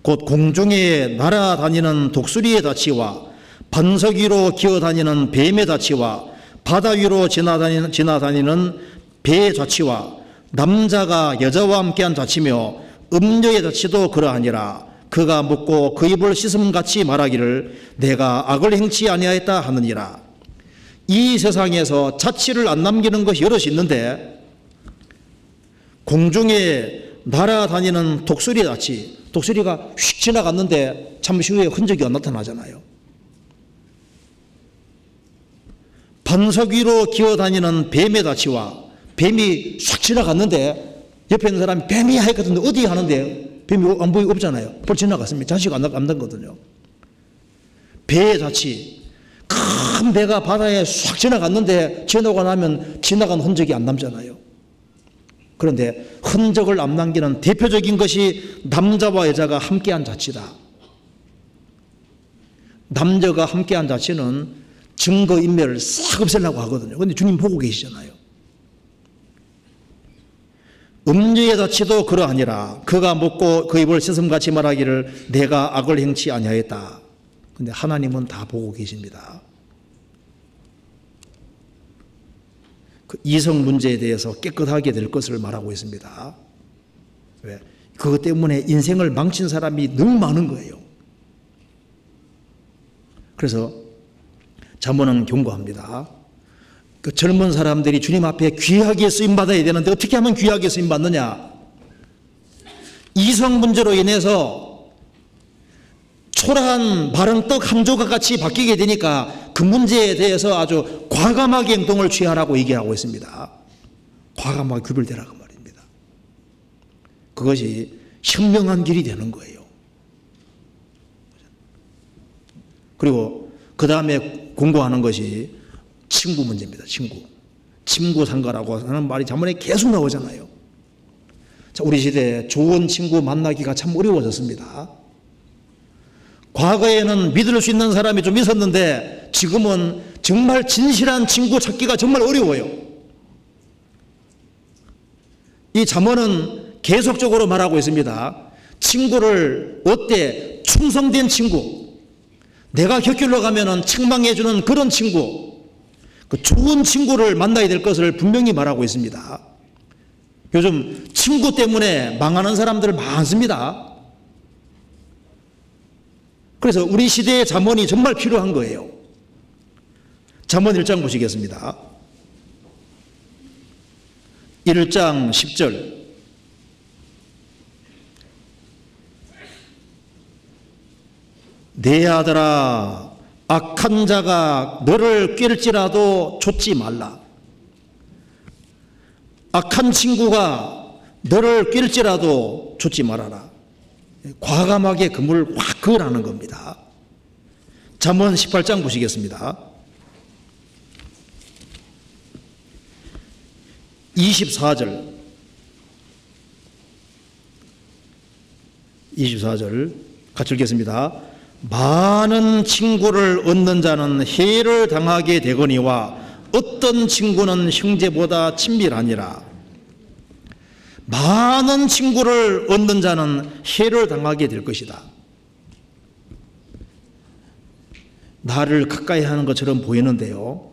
곧 공중에 날아다니는 독수리의 다치와 반석 위로 기어다니는 뱀의 다치와 바다 위로 지나다니는 배의 다치와 남자가 여자와 함께한 다치며 음녀의 다치도 그러하니라. 그가 묻고 그 입을 씻음같이 말하기를 내가 악을 행치 아니하였다 하느니라. 이 세상에서 자취를 안 남기는 것이 여럿이 있는데 공중에 날아다니는 독수리 같이 독수리가 휙 지나갔는데 잠시 후에 흔적이 안 나타나잖아요. 반석 위로 기어다니는 뱀의 다치와 뱀이 싹 지나갔는데 옆에 있는 사람이 뱀이 하였거든요. 어디 하는데 뱀이 안 보이고 없잖아요. 벌 지나갔습니다. 자식 안 났거든요. 배의 자치, 큰 배가 바다에 싹 지나갔는데 지나고 나면 지나간 흔적이 안 남잖아요. 그런데 흔적을 안 남기는 대표적인 것이 남자와 여자가 함께한 자치다. 남자가 함께한 자치는 증거인멸을 싹 없애려고 하거든요. 그런데 주님 보고 계시잖아요. 음녀의 자치도 그러하니라. 그가 먹고 그 입을 씻음같이 말하기를 내가 악을 행치 아니하였다. 그런데 하나님은 다 보고 계십니다. 그 이성 문제에 대해서 깨끗하게 될 것을 말하고 있습니다. 왜? 그것 때문에 인생을 망친 사람이 너무 많은 거예요. 그래서 잠언은 경고합니다. 그 젊은 사람들이 주님 앞에 귀하게 쓰임받아야 되는데 어떻게 하면 귀하게 쓰임받느냐? 이성 문제로 인해서 초라한 마른 떡 한 조각같이 바뀌게 되니까 그 문제에 대해서 아주 과감하게 행동을 취하라고 얘기하고 있습니다. 과감하게 구별되라고 말입니다. 그것이 현명한 길이 되는 거예요. 그리고 그 다음에 공부하는 것이 친구 문제입니다. 친구 상가라고 하는 말이 잠언에 계속 나오잖아요. 자, 우리 시대에 좋은 친구 만나기가 참 어려워졌습니다. 과거에는 믿을 수 있는 사람이 좀 있었는데 지금은 정말 진실한 친구 찾기가 정말 어려워요. 이 잠언은 계속적으로 말하고 있습니다. 친구를 어때? 충성된 친구, 내가 곁길로 가면은 책망해주는 그런 친구, 그 좋은 친구를 만나야 될 것을 분명히 말하고 있습니다. 요즘 친구 때문에 망하는 사람들 많습니다. 그래서 우리 시대의 잠언이 정말 필요한 거예요. 잠언 1장 보시겠습니다. 1장 10절. 내 아들아, 악한 자가 너를 꿰를지라도 좇지 말라. 악한 친구가 너를 꿰를지라도 좇지 말아라. 과감하게 그물을 확 그으라는 겁니다. 잠언 18장 보시겠습니다. 24절 같이 읽겠습니다. 많은 친구를 얻는 자는 해를 당하게 되거니와 어떤 친구는 형제보다 친밀하니라. 많은 친구를 얻는 자는 해를 당하게 될 것이다. 나를 가까이 하는 것처럼 보이는데요,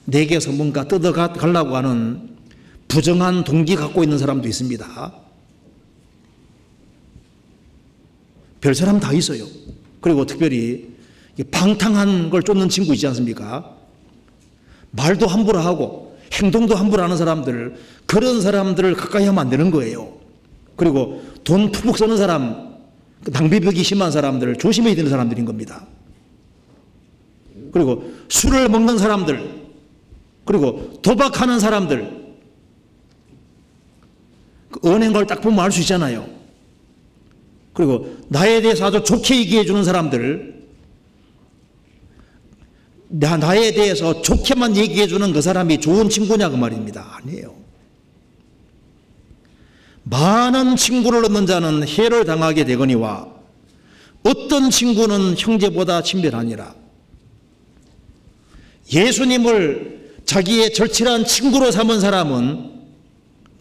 내게서 뭔가 뜯어가려고 하는 부정한 동기 갖고 있는 사람도 있습니다. 별 사람 다 있어요. 그리고 특별히 방탕한 걸 쫓는 친구 있지 않습니까? 말도 함부로 하고 행동도 함부로 하는 사람들, 그런 사람들을 가까이 하면 안 되는 거예요. 그리고 돈 푹푹 쓰는 사람, 낭비벽이 심한 사람들, 조심해야 되는 사람들인 겁니다. 그리고 술을 먹는 사람들, 그리고 도박하는 사람들, 그 은행 걸 딱 보면 알 수 있잖아요. 그리고 나에 대해서 아주 좋게 얘기해 주는 사람들, 나에 대해서 좋게만 얘기해 주는 그 사람이 좋은 친구냐 그 말입니다. 아니에요. 많은 친구를 얻는 자는 해를 당하게 되거니와 어떤 친구는 형제보다 친밀하니라. 예수님을 자기의 절친한 친구로 삼은 사람은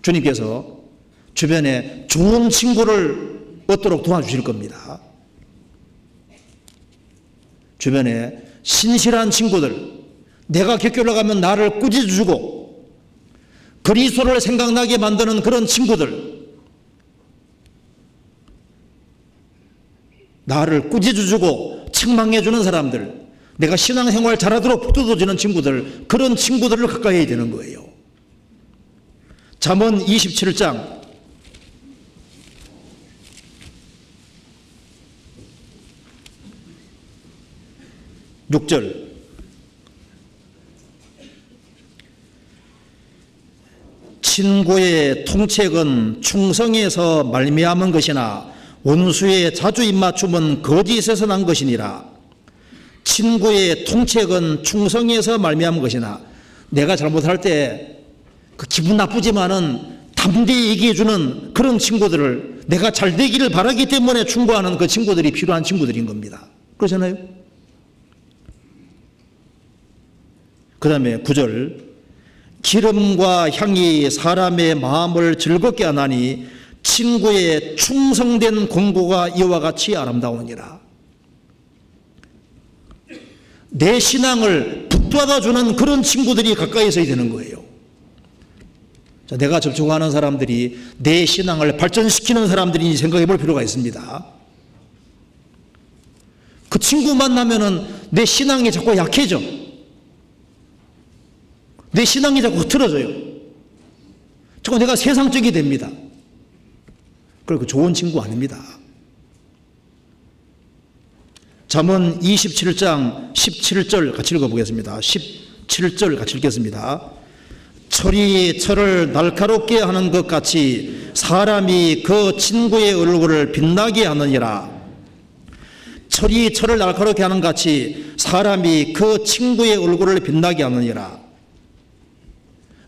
주님께서 주변에 좋은 친구를 얻도록 도와주실 겁니다. 주변에 신실한 친구들, 내가 곁길로 가면 나를 꾸짖어주고 그리스도를 생각나게 만드는 그런 친구들, 나를 꾸짖어주고 책망해주는 사람들, 내가 신앙생활 잘하도록 북돋아주는 친구들, 그런 친구들을 가까이 해야 되는 거예요. 잠언 27장 6절. 친구의 통책은 충성에서 말미암은 것이나 원수의 자주 입맞춤은 거짓에서 난 것이니라. 친구의 통책은 충성에서 말미암은 것이나, 내가 잘못할 때 그 기분 나쁘지만은 담대히 얘기해주는 그런 친구들을, 내가 잘 되기를 바라기 때문에 충고하는 그 친구들이 필요한 친구들인 겁니다. 그렇잖아요? 그 다음에 9절. 기름과 향이 사람의 마음을 즐겁게 하나니 친구의 충성된 공고가 이와 같이 아름다우니라. 내 신앙을 북돋아주는 그런 친구들이 가까이 있어야 되는 거예요. 자, 내가 접촉하는 사람들이 내 신앙을 발전시키는 사람들인지 생각해 볼 필요가 있습니다. 그 친구 만나면은 내 신앙이 자꾸 약해져. 내 신앙이 자꾸 흐트러져요. 자꾸 내가 세상적이 됩니다. 그리고 좋은 친구 아닙니다. 잠언 27장 17절 같이 읽어보겠습니다. 17절 같이 읽겠습니다. 철이 철을 날카롭게 하는 것 같이 사람이 그 친구의 얼굴을 빛나게 하느니라. 철이 철을 날카롭게 하는 것 같이 사람이 그 친구의 얼굴을 빛나게 하느니라.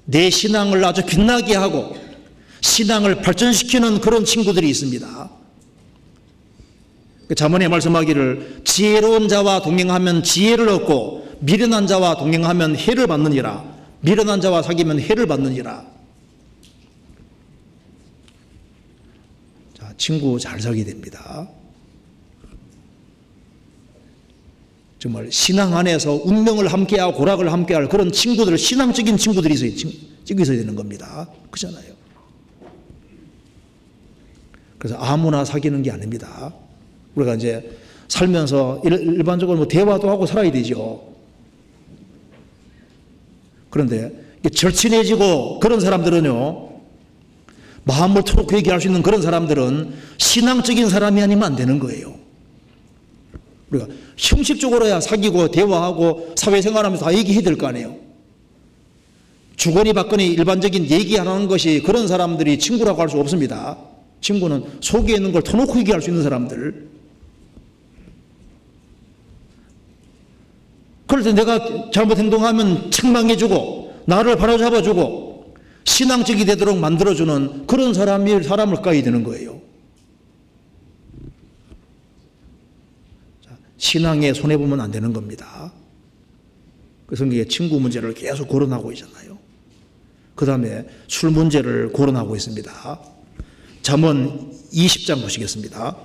내 신앙을 아주 빛나게 하고 신앙을 발전시키는 그런 친구들이 있습니다. 잠언에 말씀하기를 지혜로운 자와 동행하면 지혜를 얻고 미련한 자와 동행하면 해를 받느니라. 미련한 자와 사귀면 해를 받느니라. 자, 친구 잘 사귀게 됩니다. 정말 신앙 안에서 운명을 함께하고 고락을 함께할 그런 친구들, 신앙적인 친구들이 있어야 되는 겁니다. 그렇잖아요. 그래서 아무나 사귀는 게 아닙니다. 우리가 이제 살면서 일반적으로 뭐 대화도 하고 살아야 되죠. 그런데 절친해지고 그런 사람들은요, 마음을 터놓고 얘기할 수 있는 그런 사람들은 신앙적인 사람이 아니면 안 되는 거예요. 우리가 형식적으로야 사귀고 대화하고 사회생활하면서 다 얘기해야 될 거 아니에요. 주거니 받거니 일반적인 얘기하는 것이 그런 사람들이 친구라고 할 수 없습니다. 친구는 속에 있는 걸 터놓고 얘기할 수 있는 사람들. 그럴 때 내가 잘못 행동하면 책망해주고 나를 바로잡아주고 신앙적이 되도록 만들어주는 그런 사람을 가까이 되는 거예요. 신앙에 손해보면 안 되는 겁니다. 그래서 이게 친구 문제를 계속 거론하고 있잖아요. 그 다음에 술 문제를 거론하고 있습니다. 잠언 20장 보시겠습니다.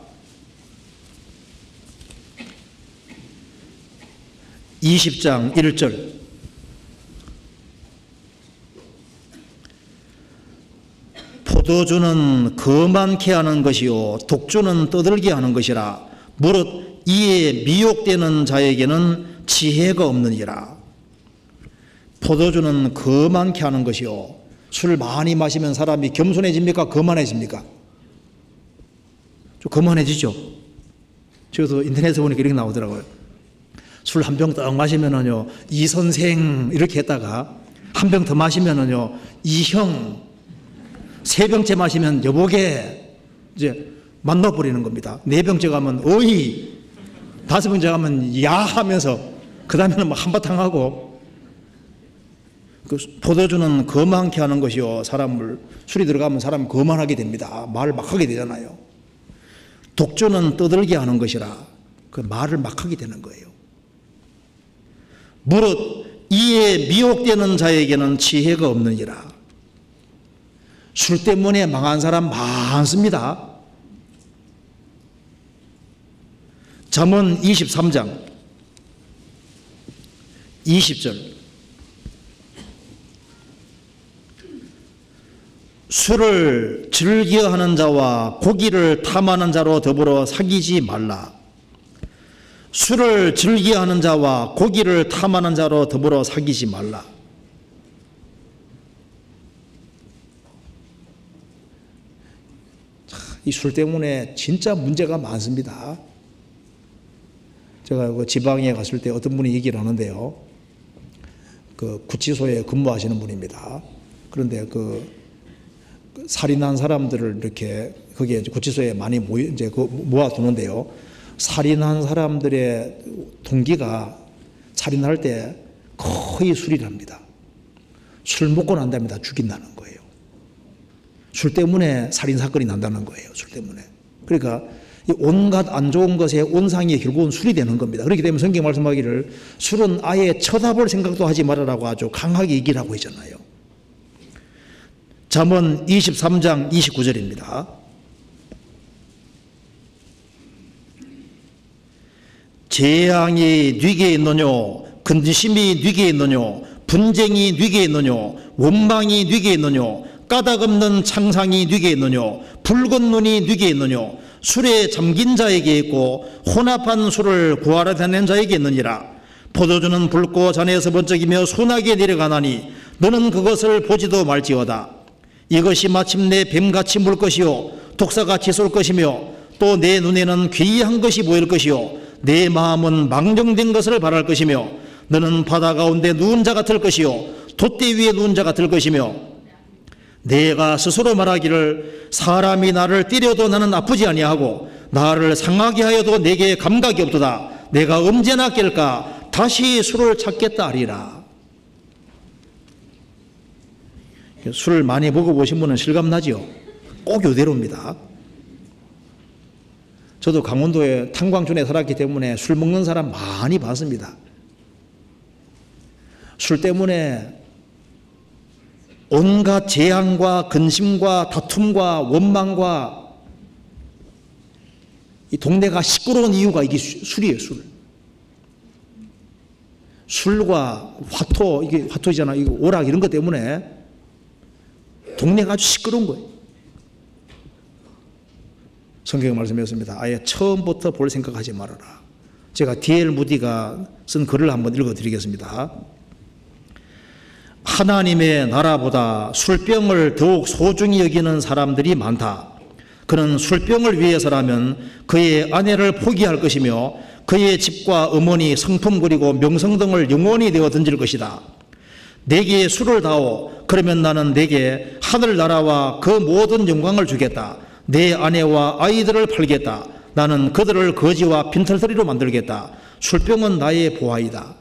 20장 1절. 포도주는 거만케 하는 것이요 독주는 떠들게 하는 것이라. 무릇 이에 미혹되는 자에게는 지혜가 없느니라. 포도주는 거만케 하는 것이요. 술 많이 마시면 사람이 겸손해집니까? 거만해집니까? 좀 거만해지죠. 저도 인터넷에 보니까 이렇게 나오더라고요. 술 한 병 딱 마시면은요, 이 선생 이렇게 했다가 한 병 더 마시면은요, 이형, 세 병째 마시면 여보게 이제 만나버리는 겁니다. 네 병째 가면 어이, 다섯 병째 가면 야 하면서 그 다음에는 뭐 한바탕 하고. 그 포도주는 거만케 하는 것이요, 사람을 술이 들어가면 사람이 거만하게 됩니다. 말을 막 하게 되잖아요. 독주는 떠들게 하는 것이라 그 말을 막 하게 되는 거예요. 무릇 이에 미혹되는 자에게는 지혜가 없느니라. 술 때문에 망한 사람 많습니다. 잠언 23장 20절. 술을 즐겨하는 자와 고기를 탐하는 자로 더불어 사귀지 말라. 술을 즐겨하는 자와 고기를 탐하는 자로 더불어 사귀지 말라. 이 술 때문에 진짜 문제가 많습니다. 제가 그 지방에 갔을 때 어떤 분이 얘기를 하는데요. 그 구치소에 근무하시는 분입니다. 그런데 그 살인한 사람들을 이렇게 거기에 구치소에 많이 모아두는데요. 살인한 사람들의 동기가 살인할 때 거의 술이랍니다. 술 먹고 난 다음에 다 죽인다는 거예요. 술 때문에 살인 사건이 난다는 거예요. 술 때문에. 그러니까 이 온갖 안 좋은 것의 온상이 결국은 술이 되는 겁니다. 그렇기 때문에 성경 말씀하기를 술은 아예 쳐다볼 생각도 하지 말아라고 아주 강하게 얘기를 하고 있잖아요. 잠언 23장 29절입니다. 재앙이 네게 있느뇨, 근심이 네게 있느뇨, 분쟁이 네게 있느뇨, 원망이 네게 있느뇨, 까닭없는 창상이 네게 있느뇨, 붉은 눈이 네게 있느뇨, 술에 잠긴 자에게 있고 혼합한 술을 구하러 다니는 자에게 있느니라. 포도주는 붉고 잔에서 번쩍이며 순하게 내려가나니 너는 그것을 보지도 말지어다. 이것이 마침내 뱀같이 물 것이요 독사같이 쏠 것이며 또 내 눈에는 귀한 것이 보일 것이요 내 마음은 망정된 것을 바랄 것이며 너는 바다 가운데 누운 자 같을 것이요 돛대 위에 누운 자 같을 것이며 내가 스스로 말하기를 사람이 나를 때려도 나는 아프지 아니하고 나를 상하게 하여도 내게 감각이 없도다. 내가 언제나 깰까 다시 술을 찾겠다 하리라. 술을 많이 먹어보신 분은 실감나죠? 꼭 이대로입니다. 저도 강원도의 탄광촌에 살았기 때문에 술 먹는 사람 많이 봤습니다. 술 때문에 온갖 재앙과 근심과 다툼과 원망과 이 동네가 시끄러운 이유가 이게 술이에요, 술. 술과 화토, 이게 화토잖아, 이거 오락 이런 것 때문에 동네가 아주 시끄러운 거예요. 성경 말씀이었습니다. 아예 처음부터 볼 생각하지 말아라. 제가 D.L. 무디가 쓴 글을 한번 읽어드리겠습니다. 하나님의 나라보다 술병을 더욱 소중히 여기는 사람들이 많다. 그는 술병을 위해서라면 그의 아내를 포기할 것이며 그의 집과 어머니, 성품 그리고 명성 등을 영원히 내어 던질 것이다. 내게 술을 다오. 그러면 나는 내게 하늘나라와 그 모든 영광을 주겠다. 내 아내와 아이들을 팔겠다. 나는 그들을 거지와 빈털터리로 만들겠다. 술병은 나의 보화이다.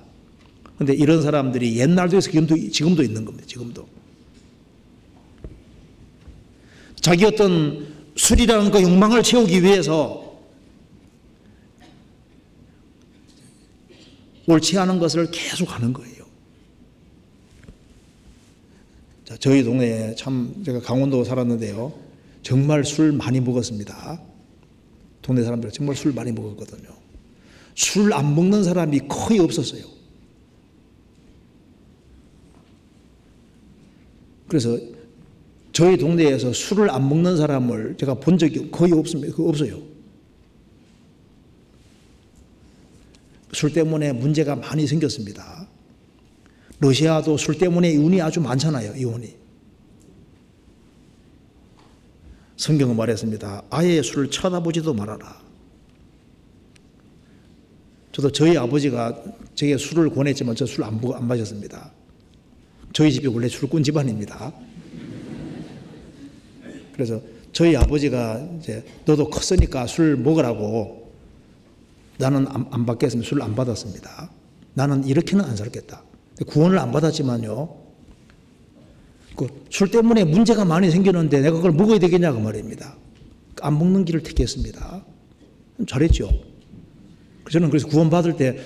그런데 이런 사람들이 옛날도 있어 지금도 있는 겁니다. 지금도. 자기 어떤 술이라는 그 욕망을 채우기 위해서 옳지 않은 것을 계속 하는 거예요. 자, 저희 동네에 참 제가 강원도 살았는데요. 정말 술 많이 먹었습니다. 동네 사람들 정말 술 많이 먹었거든요. 술 안 먹는 사람이 거의 없었어요. 그래서 저희 동네에서 술을 안 먹는 사람을 제가 본 적이 거의 없습니다. 없어요. 술 때문에 문제가 많이 생겼습니다. 러시아도 술 때문에 이혼이 아주 많잖아요. 이혼이. 성경은 말했습니다. 아예 술을 쳐다보지도 말아라. 저도 저희 아버지가 제게 술을 권했지만 저 술 안 마셨습니다. 저희 집이 원래 술꾼 집안입니다. 그래서 저희 아버지가 이제 너도 컸으니까 술 먹으라고 나는 안 받겠습니다. 술을 안 받았습니다. 나는 이렇게는 안 살겠다. 구원을 안 받았지만요. 술 때문에 문제가 많이 생기는데 내가 그걸 먹어야 되겠냐 그 말입니다. 안 먹는 길을 택했습니다. 잘했죠. 저는 그래서 구원받을 때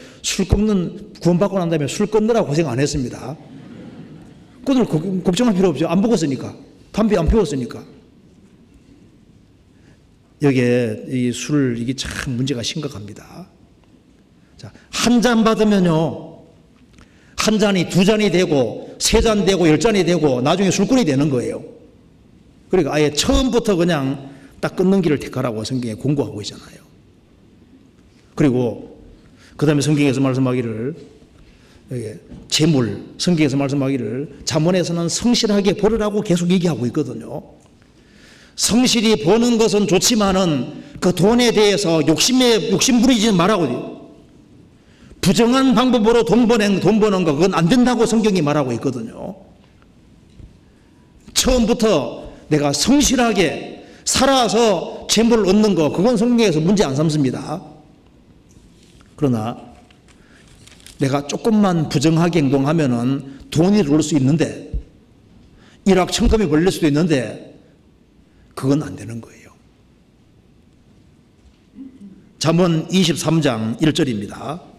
구원받고 난 다음에 술 끊느라고 고생 안 했습니다. 그들 걱정할 필요 없죠. 안 먹었으니까. 담배 안 피웠으니까. 여기에 이 술, 이게 참 문제가 심각합니다. 자, 한 잔 받으면요. 한 잔이 두 잔이 되고, 세 잔 되고, 10잔이 되고, 나중에 술꾼이 되는 거예요. 그러니까 아예 처음부터 그냥 딱 끊는 길을 택하라고 성경에 공고하고 있잖아요. 그리고, 그 다음에 성경에서 말씀하기를, 재물, 성경에서 말씀하기를 잠언에서는 성실하게 벌으라고 계속 얘기하고 있거든요. 성실히 버는 것은 좋지만은 그 돈에 대해서 욕심 부리지 말라고. 부정한 방법으로 돈 버는 거 그건 안 된다고 성경이 말하고 있거든요. 처음부터 내가 성실하게 살아서 재물을 얻는 거 그건 성경에서 문제 안 삼습니다. 그러나 내가 조금만 부정하게 행동하면은 돈이 들어올 수 있는데 일확천금이 벌릴 수도 있는데 그건 안 되는 거예요. 잠언 23장 1절입니다.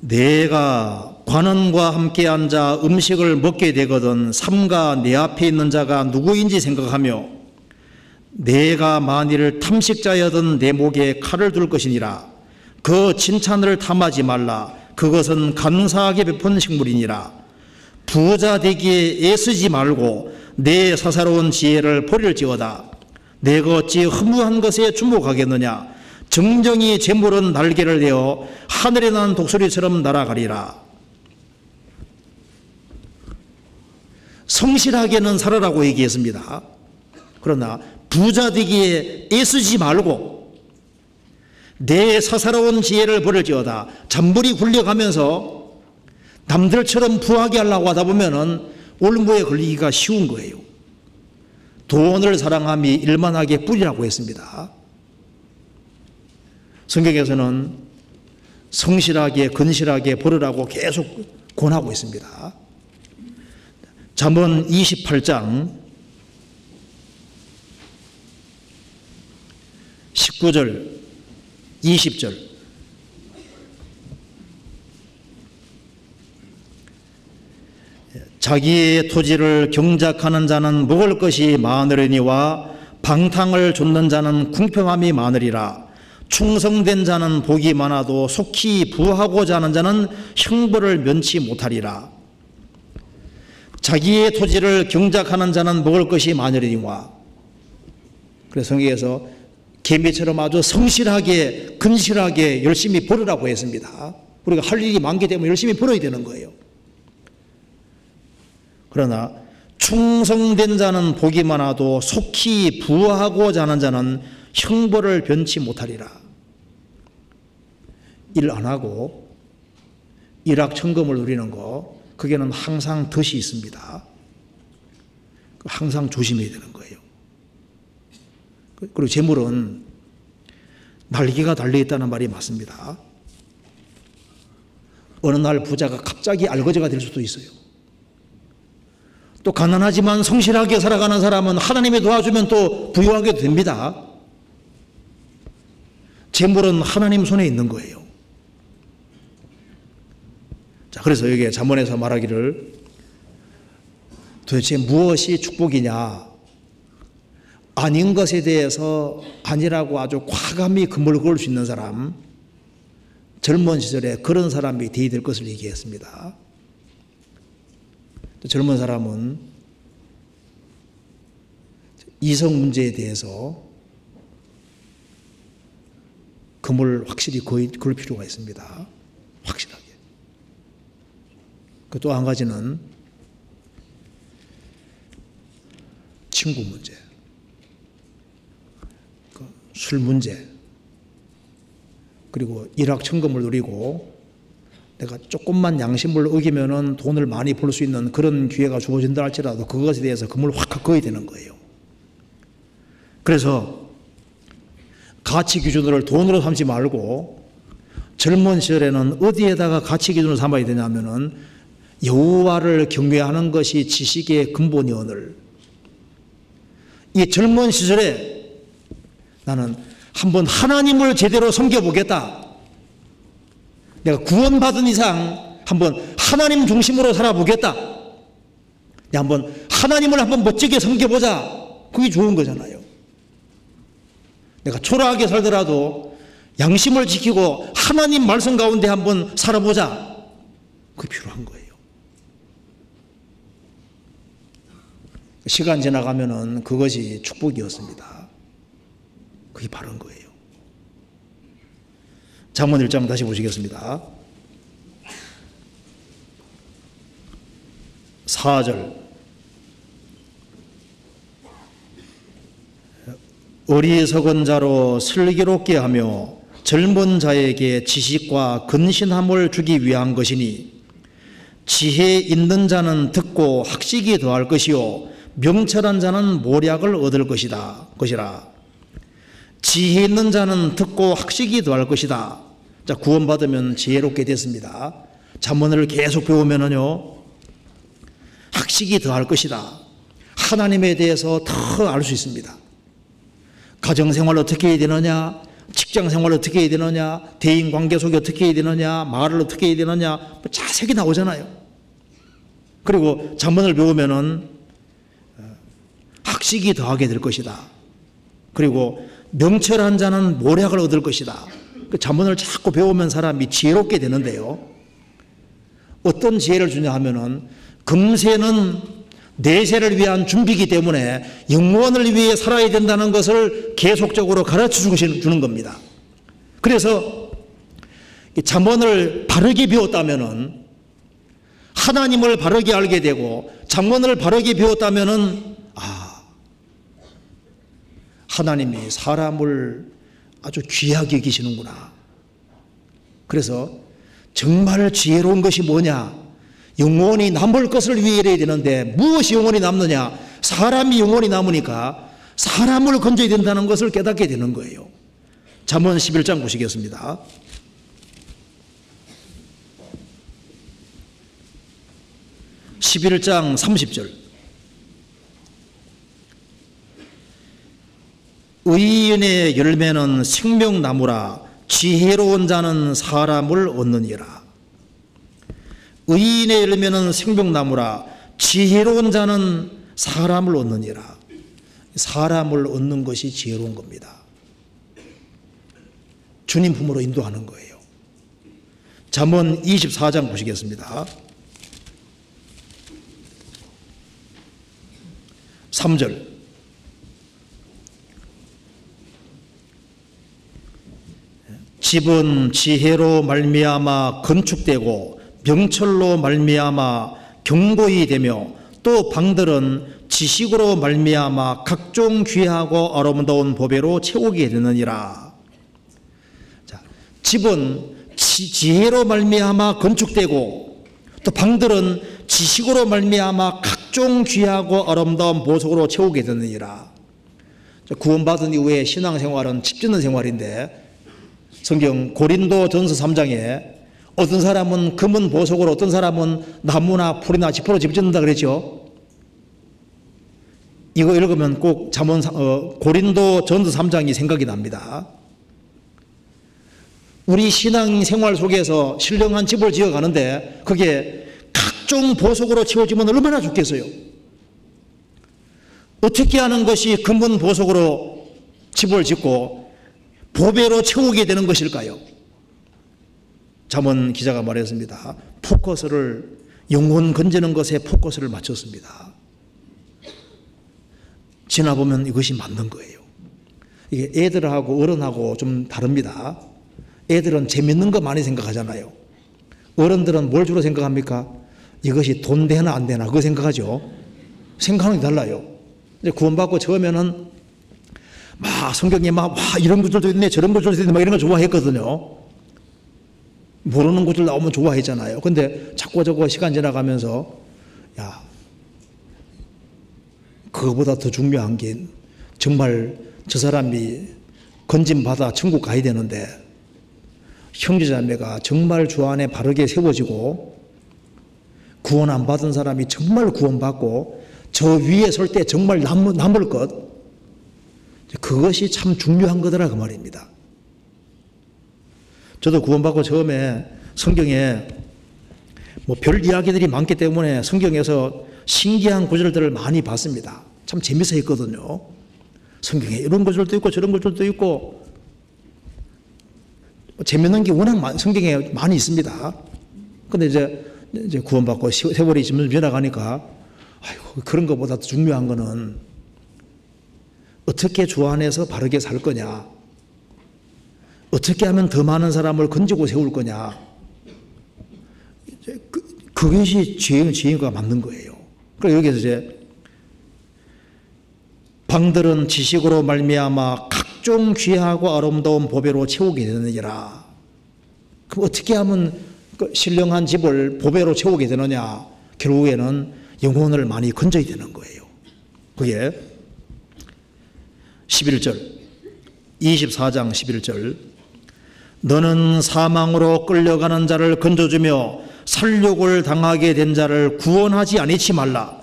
내가 관원과 함께 앉아 음식을 먹게 되거든 삼가 내 앞에 있는 자가 누구인지 생각하며 내가 만일 탐식자여든 내 목에 칼을 둘 것이니라. 그 칭찬을 탐하지 말라. 그것은 감사하게 베푼 식물이니라. 부자 되기에 애쓰지 말고 내 사사로운 지혜를 버릴지어다. 내가 어찌 허무한 것에 주목하겠느냐. 정정이 재물은 날개를 내어 하늘에 난 독수리처럼 날아가리라. 성실하게는 살아라고 얘기했습니다. 그러나 부자 되기에 애쓰지 말고 내 사사로운 지혜를 버릴지어다. 잔불이 굴려가면서 남들처럼 부하게 하려고 하다 보면은 올무에 걸리기가 쉬운 거예요. 돈을 사랑함이 일만하게 뿌리라고 했습니다. 성경에서는 성실하게 근실하게 벌으라고 계속 권하고 있습니다. 잠언 28장 19절 20절 자기의 토지를 경작하는 자는 먹을 것이 많으려니와 방탕을 좇는 자는 궁평함이 많으리라. 충성된 자는 복이 많아도 속히 부하고자 하는 자는 형벌을 면치 못하리라. 자기의 토지를 경작하는 자는 먹을 것이 많으려니와. 그래서 성경에서 개미처럼 아주 성실하게 근실하게 열심히 벌으라고 했습니다. 우리가 할 일이 많기 때문에 열심히 벌어야 되는 거예요. 그러나 충성된 자는 복이 많아도 속히 부하고자 하는 자는 형벌을 변치 못하리라. 일 안 하고 일확천금을 누리는 거 그게는 항상 덫이 있습니다. 항상 조심해야 되는 거예요. 그리고 재물은 날개가 달려있다는 말이 맞습니다. 어느 날 부자가 갑자기 알거지가 될 수도 있어요. 또 가난하지만 성실하게 살아가는 사람은 하나님이 도와주면 또 부유하게 됩니다. 재물은 하나님 손에 있는 거예요. 자, 그래서 여기에 잠언에서 말하기를 도대체 무엇이 축복이냐? 아닌 것에 대해서 아니라고 아주 과감히 금을 그을 수 있는 사람, 젊은 시절에 그런 사람이 되어야 될 것을 얘기했습니다. 젊은 사람은 이성 문제에 대해서 금을 확실히 그을 필요가 있습니다. 확실하게. 또 한 가지는 친구 문제, 술 문제, 그리고 일확천금을 누리고 내가 조금만 양심을 어기면은 돈을 많이 벌 수 있는 그런 기회가 주어진다 할지라도 그것에 대해서 금을 확 그어야 되는 거예요. 그래서 가치 기준을 돈으로 삼지 말고 젊은 시절에는 어디에다가 가치 기준을 삼아야 되냐면은 여호와를 경외하는 것이 지식의 근본이오늘. 이 젊은 시절에 나는 한번 하나님을 제대로 섬겨보겠다. 내가 구원받은 이상 한번 하나님 중심으로 살아보겠다. 내가 한번 하나님을 한번 멋지게 섬겨보자. 그게 좋은 거잖아요. 내가 초라하게 살더라도 양심을 지키고 하나님 말씀 가운데 한번 살아보자. 그게 필요한 거예요. 시간 지나가면은 그것이 축복이었습니다. 그게 바른 거예요. 잠언 1장 다시 보시겠습니다. 4절 어리석은 자로 슬기롭게 하며 젊은 자에게 지식과 근신함을 주기 위한 것이니 지혜 있는 자는 듣고 학식이 더할 것이요 명철한 자는 모략을 얻을 것이라. 지혜 있는 자는 듣고 학식이 더할 것이다. 자, 구원받으면 지혜롭게 됐습니다. 잠언을 계속 배우면은요, 학식이 더할 것이다. 하나님에 대해서 더 알 수 있습니다. 가정생활 어떻게 해야 되느냐, 직장생활 어떻게 해야 되느냐, 대인관계 속에 어떻게 해야 되느냐, 말을 어떻게 해야 되느냐, 자세히 나오잖아요. 그리고 잠언을 배우면은 학식이 더하게 될 것이다. 그리고 명철한 자는 모략을 얻을 것이다. 그 잠언을 자꾸 배우면 사람이 지혜롭게 되는데요. 어떤 지혜를 주냐 하면은 금세는 내세를 위한 준비이기 때문에 영원을 위해 살아야 된다는 것을 계속적으로 가르쳐 주는 겁니다. 그래서 잠언을 바르게 배웠다면은 하나님을 바르게 알게 되고 잠언을 바르게 배웠다면은 하나님이 사람을 아주 귀하게 여기시는구나. 그래서 정말 지혜로운 것이 뭐냐? 영원히 남을 것을 위해 일해야 되는데 무엇이 영원히 남느냐? 사람이 영원히 남으니까 사람을 건져야 된다는 것을 깨닫게 되는 거예요. 잠언 11장 보시겠습니다. 11장 30절. 의인의 열매는 생명나무라 지혜로운 자는 사람을 얻느니라. 의인의 열매는 생명나무라 지혜로운 자는 사람을 얻느니라. 사람을 얻는 것이 지혜로운 겁니다. 주님 품으로 인도하는 거예요. 잠언 24장 보시겠습니다. 3절. 집은 지혜로 말미암아 건축되고 명철로 말미암아 견고히 되며 또 방들은 지식으로 말미암아 각종 귀하고 아름다운 보배로 채우게 되느니라. 자, 집은 지혜로 말미암아 건축되고 또 방들은 지식으로 말미암아 각종 귀하고 아름다운 보석으로 채우게 되느니라. 구원받은 이후에 신앙생활은 집 짓는 생활인데 성경 고린도전서 3장에 어떤 사람은 금은 보석으로 어떤 사람은 나무나 풀이나 지퍼로 집 짓는다 그랬죠. 이거 읽으면 꼭 고린도전서 3장이 생각이 납니다. 우리 신앙생활 속에서 신령한 집을 지어가는데 그게 각종 보석으로 채워지면 얼마나 좋겠어요. 어떻게 하는 것이 금은 보석으로 집을 짓고 보배로 채우게 되는 것일까요? 잠언 기자가 말했습니다. 포커스를 영혼 건지는 것에 포커스를 맞췄습니다. 지나보면 이것이 맞는 거예요. 이게 애들하고 어른하고 좀 다릅니다. 애들은 재밌는 거 많이 생각하잖아요. 어른들은 뭘 주로 생각합니까? 이것이 돈 되나 안 되나 그거 생각하죠. 생각하는 게 달라요. 이제 구원받고 처음에는 막 성경에 막 와 이런 구절도 있네 저런 구절도 있네 막 이런 거 좋아했거든요. 모르는 구절 나오면 좋아했잖아요. 근데 자꾸 저거 시간 지나가면서 야 그거보다 더 중요한 게 정말 저 사람이 건짐받아 천국 가야 되는데 형제자매가 정말 주 안에 바르게 세워지고 구원 안 받은 사람이 정말 구원받고 저 위에 설 때 정말 남을 것 그것이 참 중요한 거더라 그 말입니다. 저도 구원받고 처음에 성경에 뭐 별 이야기들이 많기 때문에 성경에서 신기한 구절들을 많이 봤습니다. 참 재밌어 했거든요. 성경에 이런 구절도 있고 저런 구절도 있고 재밌는 게 워낙 성경에 많이 있습니다. 근데 이제 구원받고 세월이 점점 지나가니까 아이고 그런 것보다 더 중요한 거는 어떻게 주 안에서 바르게 살 거냐, 어떻게 하면 더 많은 사람을 건지고 세울 거냐, 그것이 지혜가 맞는 거예요. 그래서 여기서 이제 방들은 지식으로 말미암아 각종 귀하고 아름다운 보배로 채우게 되느니라. 그럼 어떻게 하면 그 신령한 집을 보배로 채우게 되느냐? 결국에는 영혼을 많이 건져야 되는 거예요. 그게 11절, 24장 11절. 너는 사망으로 끌려가는 자를 건져주며 살육을 당하게 된 자를 구원하지 아니치 말라.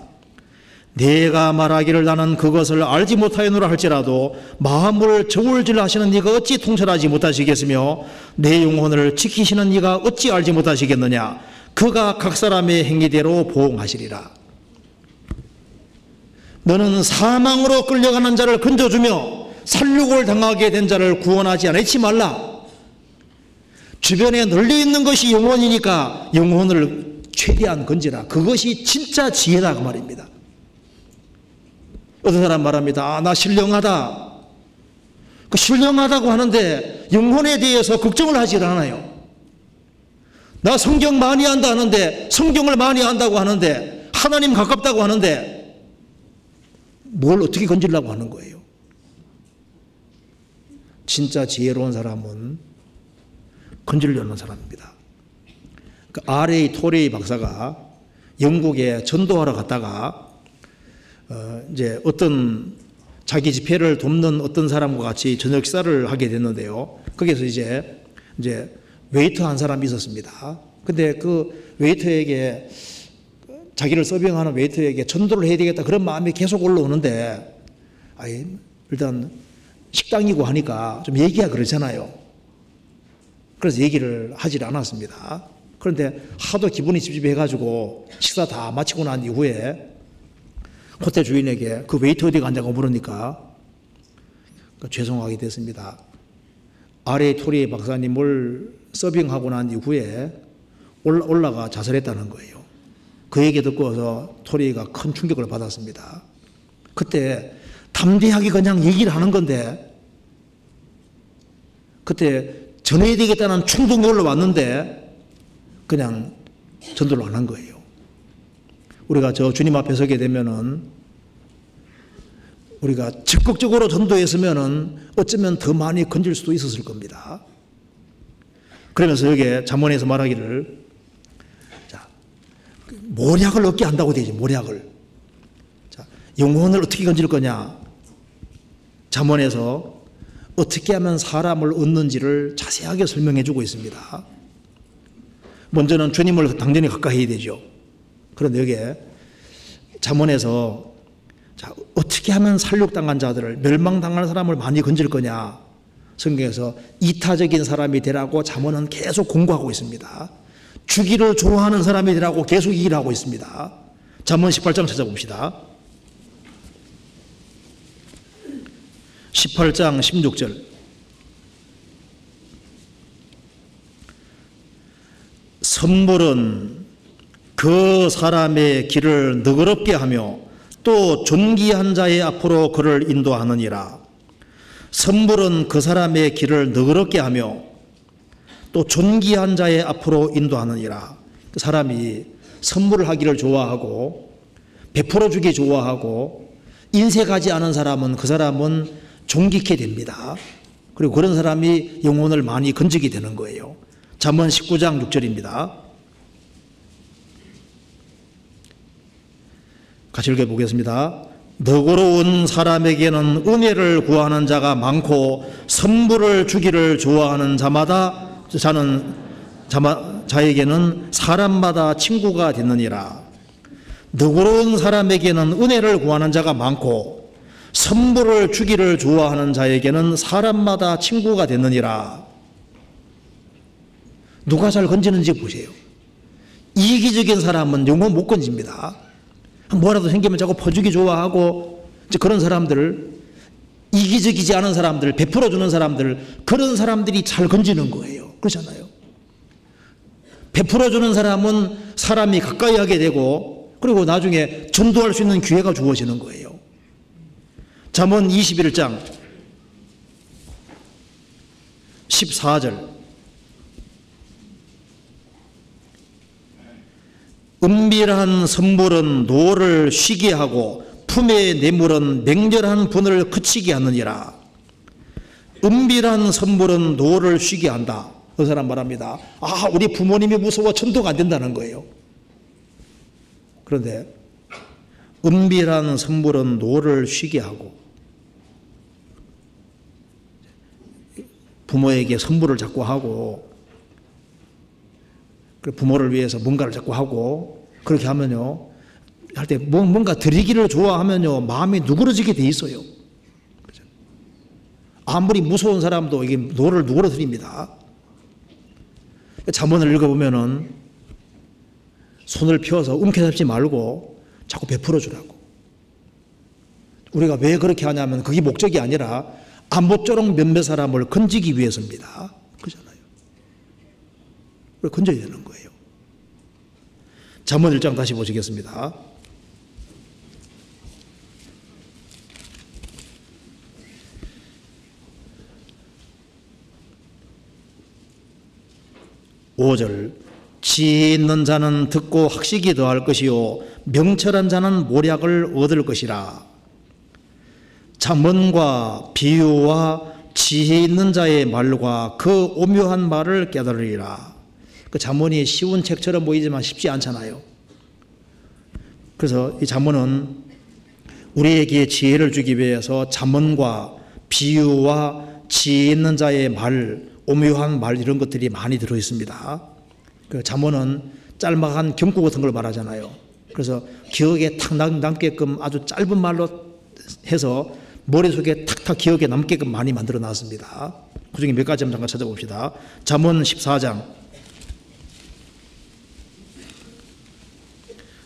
내가 말하기를 나는 그것을 알지 못하였노라 할지라도 마음을 저울질하시는 네가 어찌 통찰하지 못하시겠으며 내 영혼을 지키시는 네가 어찌 알지 못하시겠느냐. 그가 각 사람의 행위대로 보응하시리라. 너는 사망으로 끌려가는 자를 건져주며 살육을 당하게 된 자를 구원하지 않지 말라. 주변에 널려있는 것이 영혼이니까 영혼을 최대한 건지라. 그것이 진짜 지혜다 그 말입니다. 어떤 사람 말합니다. 아, 나 신령하다. 그 신령하다고 하는데 영혼에 대해서 걱정을 하지 않아요. 나 성경 많이 한다 하는데, 성경을 많이 한다고 하는데, 하나님 가깝다고 하는데 뭘 어떻게 건지려고 하는 거예요. 진짜 지혜로운 사람은 건지려는 사람입니다. 그 R.A. 토레이 박사가 영국에 전도하러 갔다가 이제 어떤 자기 집회를 돕는 어떤 사람과 같이 저녁 식사를 하게 됐는데요. 거기서 이제 웨이터 한 사람이 있었습니다. 근데 그 웨이터에게, 자기를 서빙하는 웨이터에게 전도를 해야 되겠다 그런 마음이 계속 올라오는데, 일단 식당이고 하니까 좀 얘기가 그러잖아요. 그래서 얘기를 하질 않았습니다. 그런데 하도 기분이 찝찝해가지고 식사 다 마치고 난 이후에 호텔 주인에게 그 웨이터 어디 갔냐고 물으니까 죄송하게 됐습니다. R.A. 토리 박사님을 서빙하고 난 이후에 올라가 자살했다는 거예요. 그 얘기 듣고서 토리가 큰 충격을 받았습니다. 그때 담대하게 그냥 얘기를 하는 건데, 그때 전해야 되겠다는 충동이 올라왔는데 그냥 전도를 안 한 거예요. 우리가 저 주님 앞에 서게 되면은, 우리가 적극적으로 전도했으면은 어쩌면 더 많이 건질 수도 있었을 겁니다. 그러면서 여기에 잠언에서 말하기를, 자, 모략을 얻게 한다고 되지, 모략을. 자, 영혼을 어떻게 건질 거냐? 잠언에서 어떻게 하면 사람을 얻는지를 자세하게 설명해 주고 있습니다. 먼저는 주님을 당연히 가까이 해야 되죠. 그런데 여기에 잠언에서, 자, 어떻게 하면 살육당한 자들을, 멸망당할 사람을 많이 건질 거냐? 성경에서 이타적인 사람이 되라고 잠언은 계속 공고하고 있습니다. 주기를 좋아하는 사람이 되라고 계속 얘기를 하고 있습니다. 잠언 18장 찾아봅시다. 18장 16절. 선물은 그 사람의 길을 너그럽게 하며 또 존귀한 자의 앞으로 그를 인도하느니라. 선물은 그 사람의 길을 너그럽게 하며 또 존귀한 자의 앞으로 인도하느니라. 그 사람이 선물을 하기를 좋아하고 베풀어 주기 좋아하고 인색하지 않은 사람은, 그 사람은 존귀케 됩니다. 그리고 그런 사람이 영혼을 많이 건지게 되는 거예요. 잠언 19장 6절입니다. 같이 읽어보겠습니다. 너그러운 사람에게는 은혜를 구하는 자가 많고 선물을 주기를 좋아하는 자에게는 사람마다 친구가 됐느니라. 너그러운 사람에게는 은혜를 구하는 자가 많고 선물을 주기를 좋아하는 자에게는 사람마다 친구가 됐느니라. 누가 잘 건지는지 보세요. 이기적인 사람은 영혼 못 건집니다. 뭐라도 생기면 자꾸 퍼주기 좋아하고, 이제 그런 사람들, 이기적이지 않은 사람들, 베풀어주는 사람들, 그런 사람들이 잘 건지는 거예요. 그렇잖아요. 베풀어주는 사람은 사람이 가까이 하게 되고, 그리고 나중에 전도할 수 있는 기회가 주어지는 거예요. 잠언 21장 14절. 은밀한 선물은 노를 쉬게 하고 품의 뇌물은 맹렬한 분을 그치게 하느니라. 은밀한 선물은 노를 쉬게 한다. 그 사람 말합니다. 우리 부모님이 무서워 전도가 안 된다는 거예요. 그런데 은밀한 선물은 노를 쉬게 하고, 부모에게 선물을 자꾸 하고, 부모를 위해서 뭔가를 자꾸 하고, 그렇게 하면요, 할 때 뭔가 드리기를 좋아하면요, 마음이 누그러지게 돼 있어요. 아무리 무서운 사람도 이게 노를 누그러뜨립니다. 잠언을 읽어보면은 손을 펴서 움켜잡지 말고 자꾸 베풀어 주라고. 우리가 왜 그렇게 하냐면 그게 목적이 아니라 아무쪼록 몇몇 사람을 건지기 위해서입니다. 그렇잖아요. 건져야 되는 거예요. 잠언 1장 다시 보시겠습니다. (5절) 지혜 있는 자는 듣고 학식이 더할 것이요 명철한 자는 모략을 얻을 것이라. 잠언과 비유와 지혜 있는 자의 말과 그 오묘한 말을 깨달으리라. 그 잠언이 쉬운 책처럼 보이지만 쉽지 않잖아요. 그래서 이 잠언은 우리에게 지혜를 주기 위해서 잠언과 비유와 지혜 있는 자의 말, 오묘한 말, 이런 것들이 많이 들어있습니다. 그 잠언은 짤막한 경고 같은 걸 말하잖아요. 그래서 기억에 탁 남게끔 아주 짧은 말로 해서 머릿속에 탁탁 기억에 남게끔 많이 만들어 놨습니다. 그 중에 몇 가지 잠깐 찾아봅시다. 잠언 14장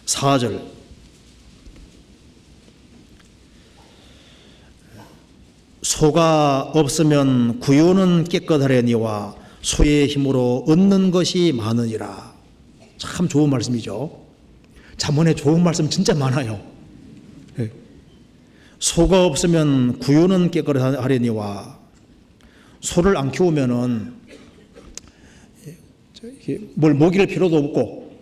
4절. 소가 없으면 구유는 깨끗하려니와 소의 힘으로 얻는 것이 많으니라. 참 좋은 말씀이죠. 잠언에 좋은 말씀 진짜 많아요. 소가 없으면 구유는 깨끗하려니와, 소를 안 키우면은 뭘 먹일 필요도 없고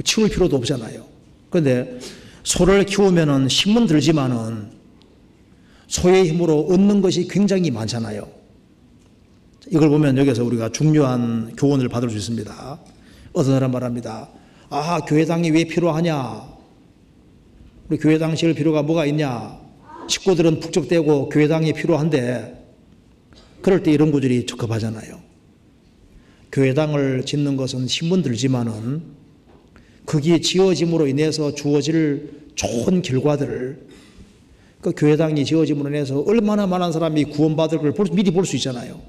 치울 필요도 없잖아요. 그런데 소를 키우면은 힘은 들지만은 소의 힘으로 얻는 것이 굉장히 많잖아요. 이걸 보면 여기서 우리가 중요한 교훈을 받을 수 있습니다. 어떤 사람 말합니다. 교회당이 왜 필요하냐? 우리 교회당 지을 필요가 뭐가 있냐? 식구들은 북적대고 교회당이 필요한데, 그럴 때 이런 구절이 적합하잖아요. 교회당을 짓는 것은 힘은 들지만은 거기에 지어짐으로 인해서 주어질 좋은 결과들을, 그 교회당이 지어짐으로 인해서 얼마나 많은 사람이 구원받을 걸 미리 볼 수 있잖아요.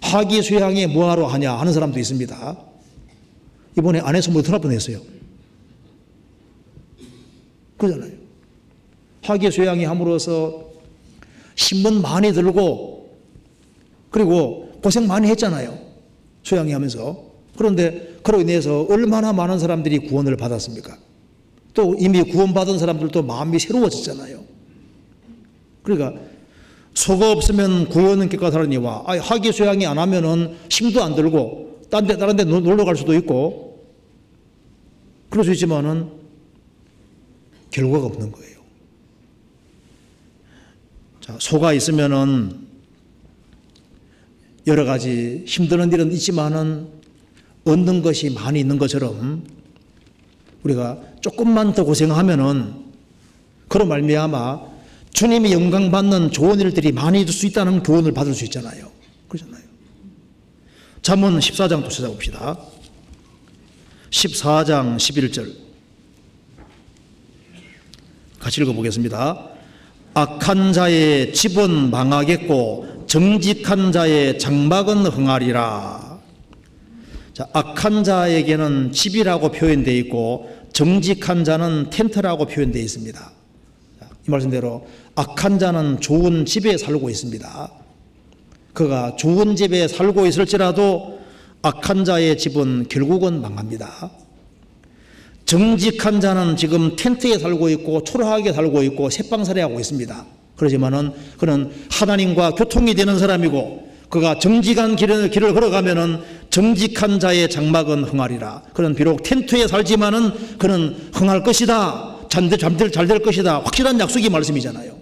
하기수양에 뭐하러 하냐 하는 사람도 있습니다. 이번에 안에서 뭐 전화 보냈어요. 그러잖아요. 하기수양이 함으로써 신문 많이 들고 그리고 고생 많이 했잖아요. 수양이 하면서. 그런데 그로 인해서 얼마나 많은 사람들이 구원을 받았습니까? 또 이미 구원받은 사람들도 마음이 새로워졌잖아요. 그러니까 소가 없으면 구원은 깨끗하려니와, 하기수양이 안 하면은 힘도 안 들고 다른 데 놀러 갈 수도 있고 그럴 수 있지만은 결과가 없는 거예요. 자, 소가 있으면은 여러 가지 힘드는 일은 있지만은 얻는 것이 많이 있는 것처럼 우리가 조금만 더 고생하면은 그로 말미암아 주님이 영광 받는 좋은 일들이 많이 있을 수 있다는 교훈을 받을 수 있잖아요. 그렇잖아요. 잠언 14장 또 찾아봅시다. 14장 11절 같이 읽어보겠습니다. 악한 자의 집은 망하겠고 정직한 자의 장막은 흥하리라. 자, 악한 자에게는 집이라고 표현되어 있고 정직한 자는 텐트라고 표현되어 있습니다. 이 말씀대로 악한 자는 좋은 집에 살고 있습니다. 그가 좋은 집에 살고 있을지라도 악한 자의 집은 결국은 망합니다. 정직한 자는 지금 텐트에 살고 있고 초라하게 살고 있고 새빵살이하고 있습니다. 그렇지만은 그는 하나님과 교통이 되는 사람이고 그가 정직한 길을 걸어가면은 정직한 자의 장막은 흥하리라. 그는 비록 텐트에 살지만은 그는 흥할 것이다. 잘 될 것이다. 확실한 약속의 말씀이잖아요.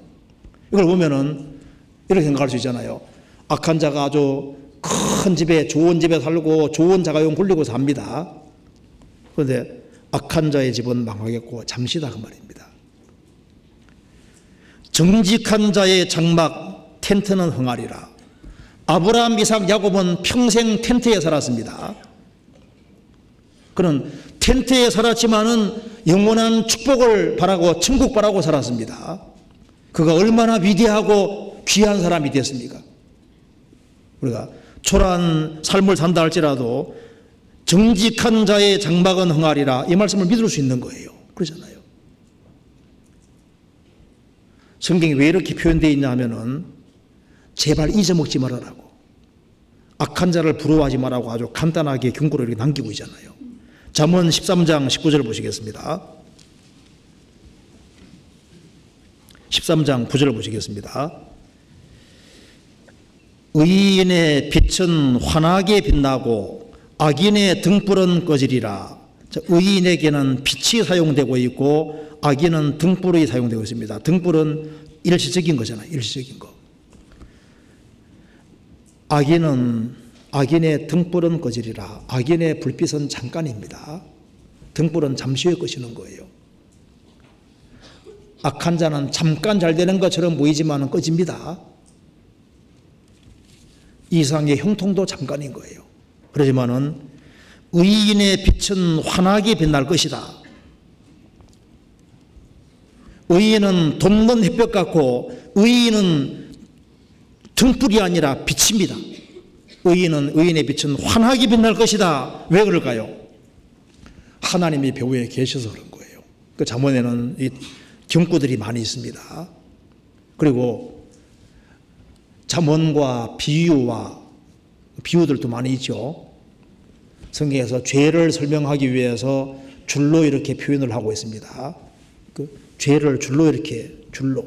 이걸 보면은 이렇게 생각할 수 있잖아요. 악한 자가 아주 큰 집에, 좋은 집에 살고 좋은 자가용 굴리고 삽니다. 그런데 악한 자의 집은 망하겠고 잠시다 그 말입니다. 정직한 자의 장막 텐트는 흥하리라. 아브라함, 이삭, 야곱은 평생 텐트에 살았습니다. 그는 텐트에 살았지만은 영원한 축복을 바라고 천국 바라고 살았습니다. 그가 얼마나 위대하고 귀한 사람이 됐습니까? 우리가 초라한 삶을 산다 할지라도 정직한 자의 장막은 흥하리라, 이 말씀을 믿을 수 있는 거예요. 그러잖아요. 성경이 왜 이렇게 표현되어 있냐 하면은 제발 잊어먹지 말아라고, 악한 자를 부러워하지 말라고 아주 간단하게 경고를 이렇게 남기고 있잖아요. 잠언 13장 19절 보시겠습니다. 13장 9절 보시겠습니다. 의인의 빛은 환하게 빛나고 악인의 등불은 꺼지리라. 의인에게는 빛이 사용되고 있고 악인은 등불이 사용되고 있습니다. 등불은 일시적인 거잖아요. 일시적인 거. 악인의 등불은 꺼지리라. 악인의 불빛은 잠깐입니다. 등불은 잠시 후에 꺼지는 거예요. 악한 자는 잠깐 잘 되는 것처럼 보이지만 꺼집니다. 이상의 형통도 잠깐인 거예요. 그러지만은 의인의 빛은 환하게 빛날 것이다. 의인은 돋는 햇볕 같고 의인은 등불이 아니라 빛입니다. 의인의 빛은 환하게 빛날 것이다. 왜 그럴까요? 하나님이 배후에 계셔서 그런 거예요. 그 잠언에는 이 경구들이 많이 있습니다. 그리고 잠언과 비유들도 많이 있죠. 성경에서 죄를 설명하기 위해서 줄로 이렇게 표현을 하고 있습니다. 그 죄를 줄로 한번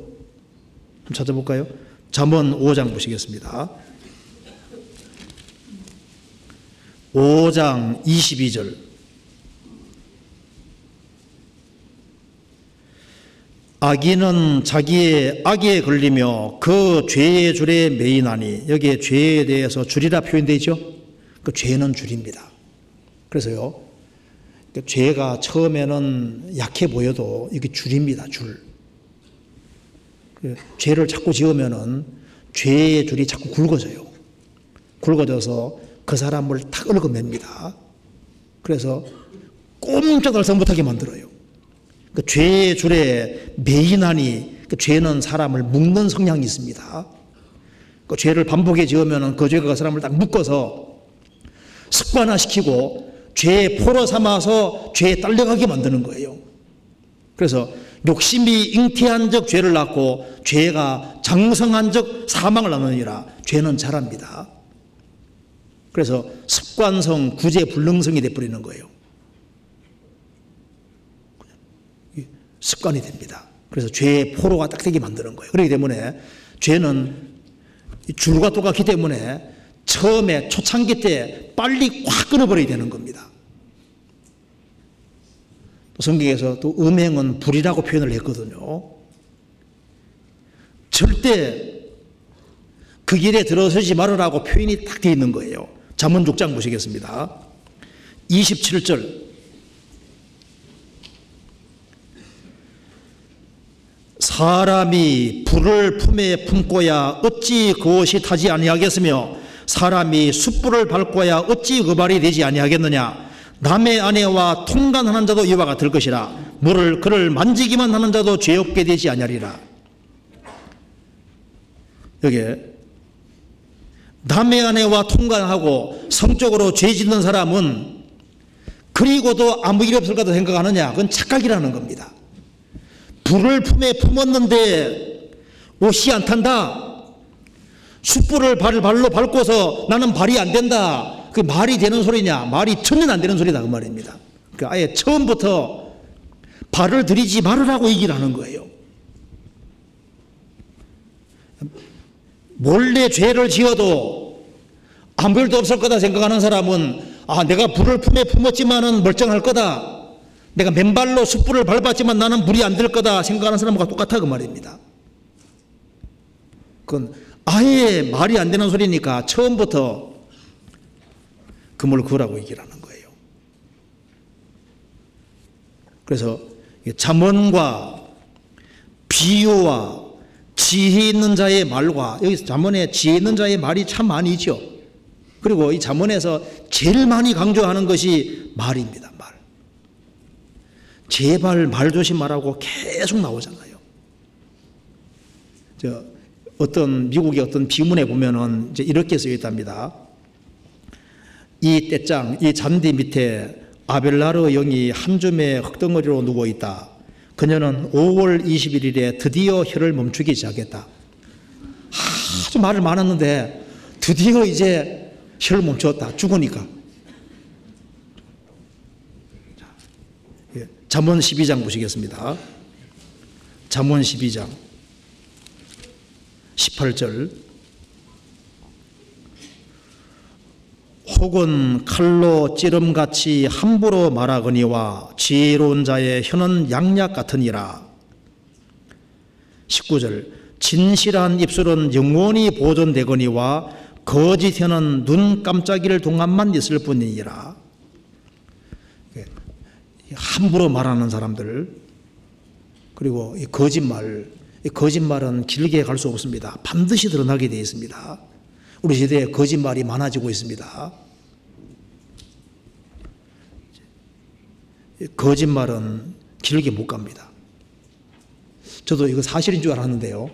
찾아볼까요? 잠언 5장 보시겠습니다. 5장 22절. 악인은 자기의 악에 걸리며 그 죄의 줄에 매이나니, 여기에 죄에 대해서 줄이라 표현되어 있죠. 그 죄는 줄입니다. 그래서요, 죄가 처음에는 약해 보여도 이게 줄입니다. 줄. 죄를 자꾸 지으면은 죄의 줄이 자꾸 굵어져요. 굵어져서 그 사람을 탁 얽어맵니다. 그래서 꼼짝달싹 못하게 만들어요. 그 죄의 줄에 매이나니, 그 죄는 사람을 묶는 성향이 있습니다. 그 죄를 반복해 지으면은 그 죄가 그 사람을 딱 묶어서 습관화시키고 죄의 포로 삼아서 죄에 딸려가게 만드는 거예요. 그래서 욕심이 잉태한 적 죄를 낳고 죄가 장성한 적 사망을 낳느니라. 죄는 자랍니다. 그래서 습관성, 구제불능성이 돼버리는 거예요. 습관이 됩니다. 그래서 죄의 포로가 딱 되게 만드는 거예요. 그렇기 때문에 죄는 줄과 똑같기 때문에 처음에 초창기 때 빨리 확 끊어버려야 되는 겁니다. 또 성경에서 또 음행은 불이라고 표현을 했거든요. 절대 그 길에 들어서지 말으라고 표현이 딱 되어 있는 거예요. 잠언 6장 보시겠습니다. 27절. 사람이 불을 품에 품고야 어찌 그것이 타지 아니하겠으며 사람이 숯불을 밟고야 어찌 그 발이 되지 아니하겠느냐. 남의 아내와 통간하는 자도 이와 같을 것이라. 그를 만지기만 하는 자도 죄 없게 되지 아니하리라. 여기에 남의 아내와 통간하고 성적으로 죄 짓는 사람은 그리고도 아무 일 없을 거다 생각하느냐. 그건 착각이라는 겁니다. 불을 품에 품었는데 옷이 안 탄다. 숯불을 발로 밟고서 나는 발이 안 된다. 그게 말이 되는 소리냐? 말이 전혀 안 되는 소리다 그 말입니다. 그러니까 아예 처음부터 발을 들이지 말으라고 얘기를 하는 거예요. 몰래 죄를 지어도 아무 일도 없을 거다 생각하는 사람은 내가 불을 품에 품었지만은 멀쩡할 거다. 내가 맨발로 숯불을 밟았지만 나는 불이 안 될 거다 생각하는 사람과 똑같아 그 말입니다. 그건 아예 말이 안 되는 소리니까 처음부터 그물 그으라고 얘기를 하는 거예요. 그래서 잠언과 비유와 지혜 있는 자의 말과, 여기 잠언에 지혜 있는 자의 말이 참 많이 있죠. 그리고 이 잠언에서 제일 많이 강조하는 것이 말입니다. 말. 제발 말 조심하라고 계속 나오잖아요. 미국의 어떤 비문에 보면은 이제 이렇게 쓰여 있답니다. 이 떼짱, 이 잔디 밑에 아벨라르 영이 한 줌의 흙덩어리로 누워 있다. 그녀는 5월 21일에 드디어 혀를 멈추기 시작했다. 아주 말을 많았는데 드디어 이제 혀를 멈췄다. 죽으니까. 잠언 12장 보시겠습니다. 잠언 12장 18절. 혹은 칼로 찌름같이 함부로 말하거니와 지혜로운 자의 혀는 양약 같으니라. 19절. 진실한 입술은 영원히 보존되거니와 거짓 혀는 눈 깜짝일 동안만 있을 뿐이니라. 함부로 말하는 사람들, 그리고 이 거짓말은 길게 갈 수 없습니다. 반드시 드러나게 되어 있습니다. 우리 시대에 거짓말이 많아지고 있습니다. 거짓말은 길게 못 갑니다. 저도 이거 사실인 줄 알았는데요.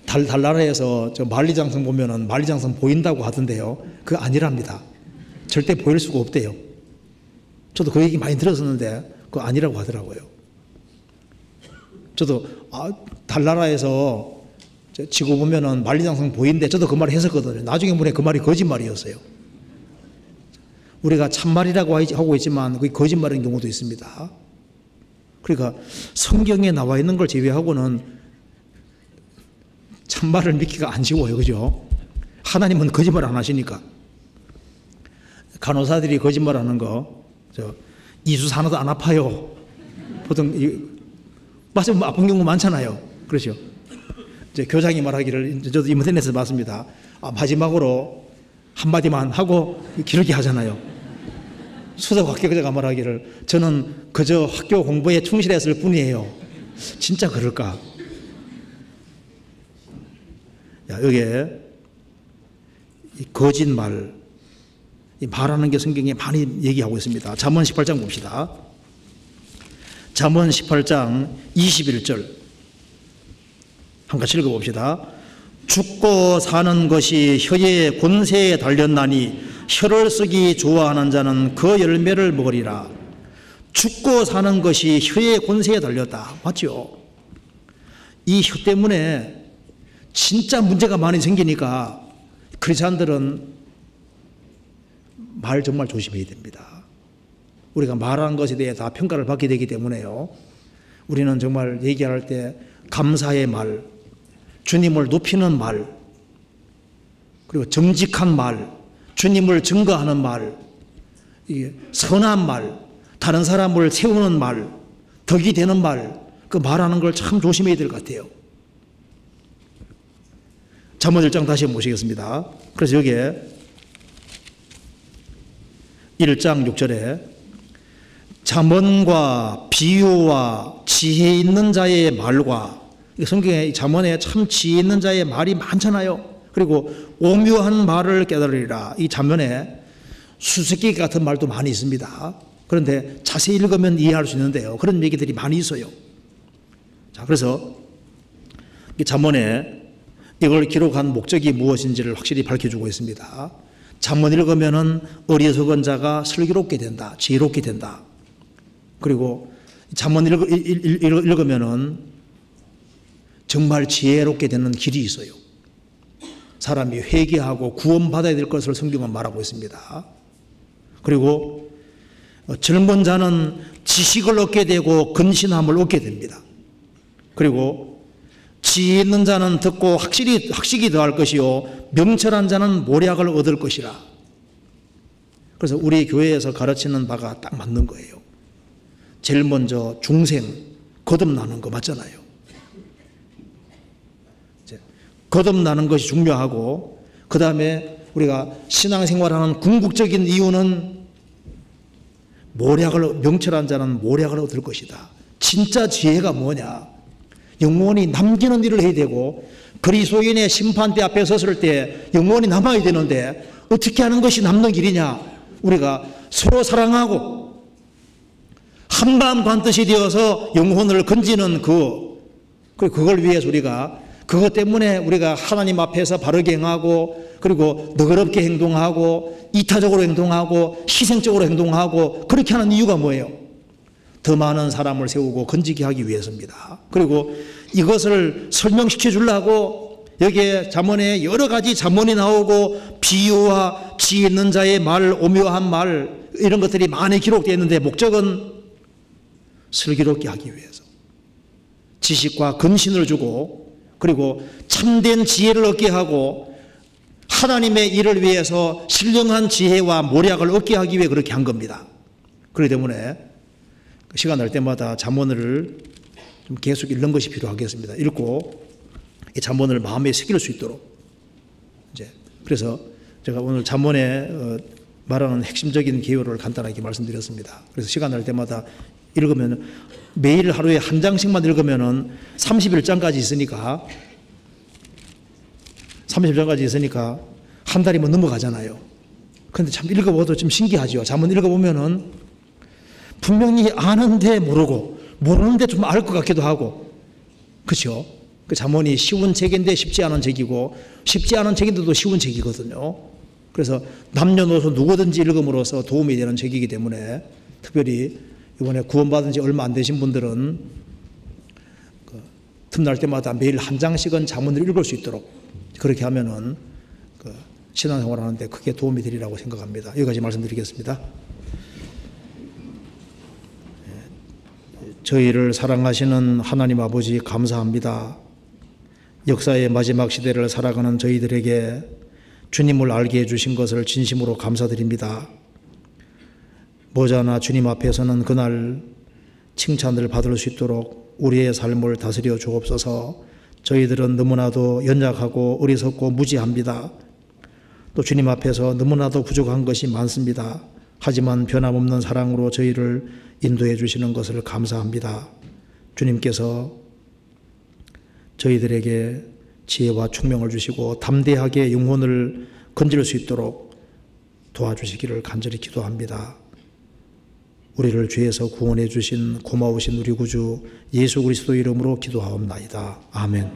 달나라에서 저 만리장성 보면은 만리장성 보인다고 하던데요. 그거 아니랍니다. 절대 보일 수가 없대요. 저도 그 얘기 많이 들었었는데 그거 아니라고 하더라고요. 저도 달나라에서 지구 보면은 만리장성 보이는데 저도 그 말을 했었거든요. 나중에 보니 그 말이 거짓말이었어요. 우리가 참말이라고 하고 있지만 그게 거짓말인 경우도 있습니다. 그러니까 성경에 나와 있는 걸 제외하고는 참말을 믿기가 안 쉬워요. 그죠? 하나님은 거짓말 안 하시니까. 간호사들이 거짓말 하는 거, 이수사 하나도 안 아파요. 보통, 맞으면 아픈 경우 많잖아요. 그렇죠? 이제 교장이 말하기를, 저도 인터넷에서 봤습니다. 마지막으로 한마디만 하고 길게 하잖아요. 수석 합격자가 말하기를, 저는 그저 학교 공부에 충실했을 뿐이에요. 진짜 그럴까? 여기에 이 거짓말, 이 말하는 게 성경에 많이 얘기하고 있습니다. 잠언 18장 봅시다. 잠언 18장 21절 한 같이 읽어봅시다. 죽고 사는 것이 혀의 권세에 달렸나니 혀를 쓰기 좋아하는 자는 그 열매를 먹으리라. 죽고 사는 것이 혀의 권세에 달렸다. 맞죠? 이 혀 때문에 진짜 문제가 많이 생기니까 크리스찬들은 말 정말 조심해야 됩니다. 우리가 말하는 것에 대해 다 평가를 받게 되기 때문에요. 우리는 정말 얘기할 때 감사의 말, 주님을 높이는 말, 그리고 정직한 말, 주님을 증거하는 말, 선한 말, 다른 사람을 세우는 말, 덕이 되는 말, 그 말하는 걸 참 조심해야 될 것 같아요. 잠언 1장 다시 보시겠습니다. 그래서 여기에 1장 6절에 잠언과 비유와 지혜 있는 자의 말과, 성경에 잠언에 참 지혜 있는 자의 말이 많잖아요. 그리고 오묘한 말을 깨달으리라. 이 잠언에 수수께끼 같은 말도 많이 있습니다. 그런데 자세히 읽으면 이해할 수 있는데요. 그런 얘기들이 많이 있어요. 자, 그래서 이 잠언에 이걸 기록한 목적이 무엇인지를 확실히 밝혀주고 있습니다. 잠언 읽으면은 어리석은 자가 슬기롭게 된다, 지혜롭게 된다. 그리고 잠언 읽으면은 정말 지혜롭게 되는 길이 있어요. 사람이 회개하고 구원받아야 될 것을 성경은 말하고 있습니다. 그리고 젊은 자는 지식을 얻게 되고 근신함을 얻게 됩니다. 그리고 지혜 있는 자는 듣고 학식이 더할 것이요 명철한 자는 모략을 얻을 것이라. 그래서 우리 교회에서 가르치는 바가 딱 맞는 거예요. 제일 먼저 중생, 거듭나는 거 맞잖아요. 거듭나는 것이 중요하고, 그 다음에 우리가 신앙생활하는 궁극적인 이유는 명철한 자는 모략을 얻을 것이다. 진짜 지혜가 뭐냐? 영원히 남기는 일을 해야 되고, 그리스도인의 심판대 앞에 섰을 때 영원히 남아야 되는데 어떻게 하는 것이 남는 길이냐? 우리가 서로 사랑하고 한마음 반뜻이 되어서 영혼을 건지는 그걸 위해서 우리가, 그것 때문에 우리가 하나님 앞에서 바르게 행하고, 그리고 너그럽게 행동하고, 이타적으로 행동하고, 희생적으로 행동하고, 그렇게 하는 이유가 뭐예요? 더 많은 사람을 세우고 건지게 하기 위해서입니다. 그리고 이것을 설명시켜 주려고 여기에 잠언에 여러 가지 잠언이 나오고, 비유와 지혜 있는 자의 말, 오묘한 말, 이런 것들이 많이 기록되어 있는데, 목적은 슬기롭게 하기 위해서 지식과 근신을 주고, 그리고 참된 지혜를 얻게 하고, 하나님의 일을 위해서 신령한 지혜와 모략을 얻게 하기 위해 그렇게 한 겁니다. 그렇기 때문에 시간 날 때마다 잠언을 좀 계속 읽는 것이 필요하겠습니다. 읽고 이 잠언을 마음에 새길 수 있도록. 그래서 제가 오늘 잠언에 말하는 핵심적인 개요를 간단하게 말씀드렸습니다. 그래서 시간 날 때마다 읽으면, 매일 하루에 한 장씩만 읽으면은 31장까지 있으니까 한 달이면 넘어가잖아요. 그런데 참 읽어봐도 좀 신기하죠. 잠언 읽어보면은 분명히 아는데 모르고, 모르는데 좀 알 것 같기도 하고, 그렇죠? 그 잠언이 쉬운 책인데 쉽지 않은 책이고, 쉽지 않은 책인데도 쉬운 책이거든요. 그래서 남녀노소 누구든지 읽음으로써 도움이 되는 책이기 때문에, 특별히 이번에 구원받은 지 얼마 안 되신 분들은 틈날 때마다 매일 한 장씩은 잠언을 읽을 수 있도록 그렇게 하면은 신앙생활 하는데 크게 도움이 되리라고 생각합니다. 여기까지 말씀드리겠습니다. 저희를 사랑하시는 하나님 아버지 감사합니다. 역사의 마지막 시대를 살아가는 저희들에게 주님을 알게 해주신 것을 진심으로 감사드립니다. 머지않아 주님 앞에서는 그날 칭찬을 받을 수 있도록 우리의 삶을 다스려 주옵소서. 저희들은 너무나도 연약하고 어리석고 무지합니다. 또 주님 앞에서 너무나도 부족한 것이 많습니다. 하지만 변함없는 사랑으로 저희를 인도해 주시는 것을 감사합니다. 주님께서 저희들에게 지혜와 총명을 주시고 담대하게 영혼을 건질 수 있도록 도와주시기를 간절히 기도합니다. 우리를 죄에서 구원해 주신 고마우신 우리 구주 예수 그리스도 이름으로 기도하옵나이다. 아멘.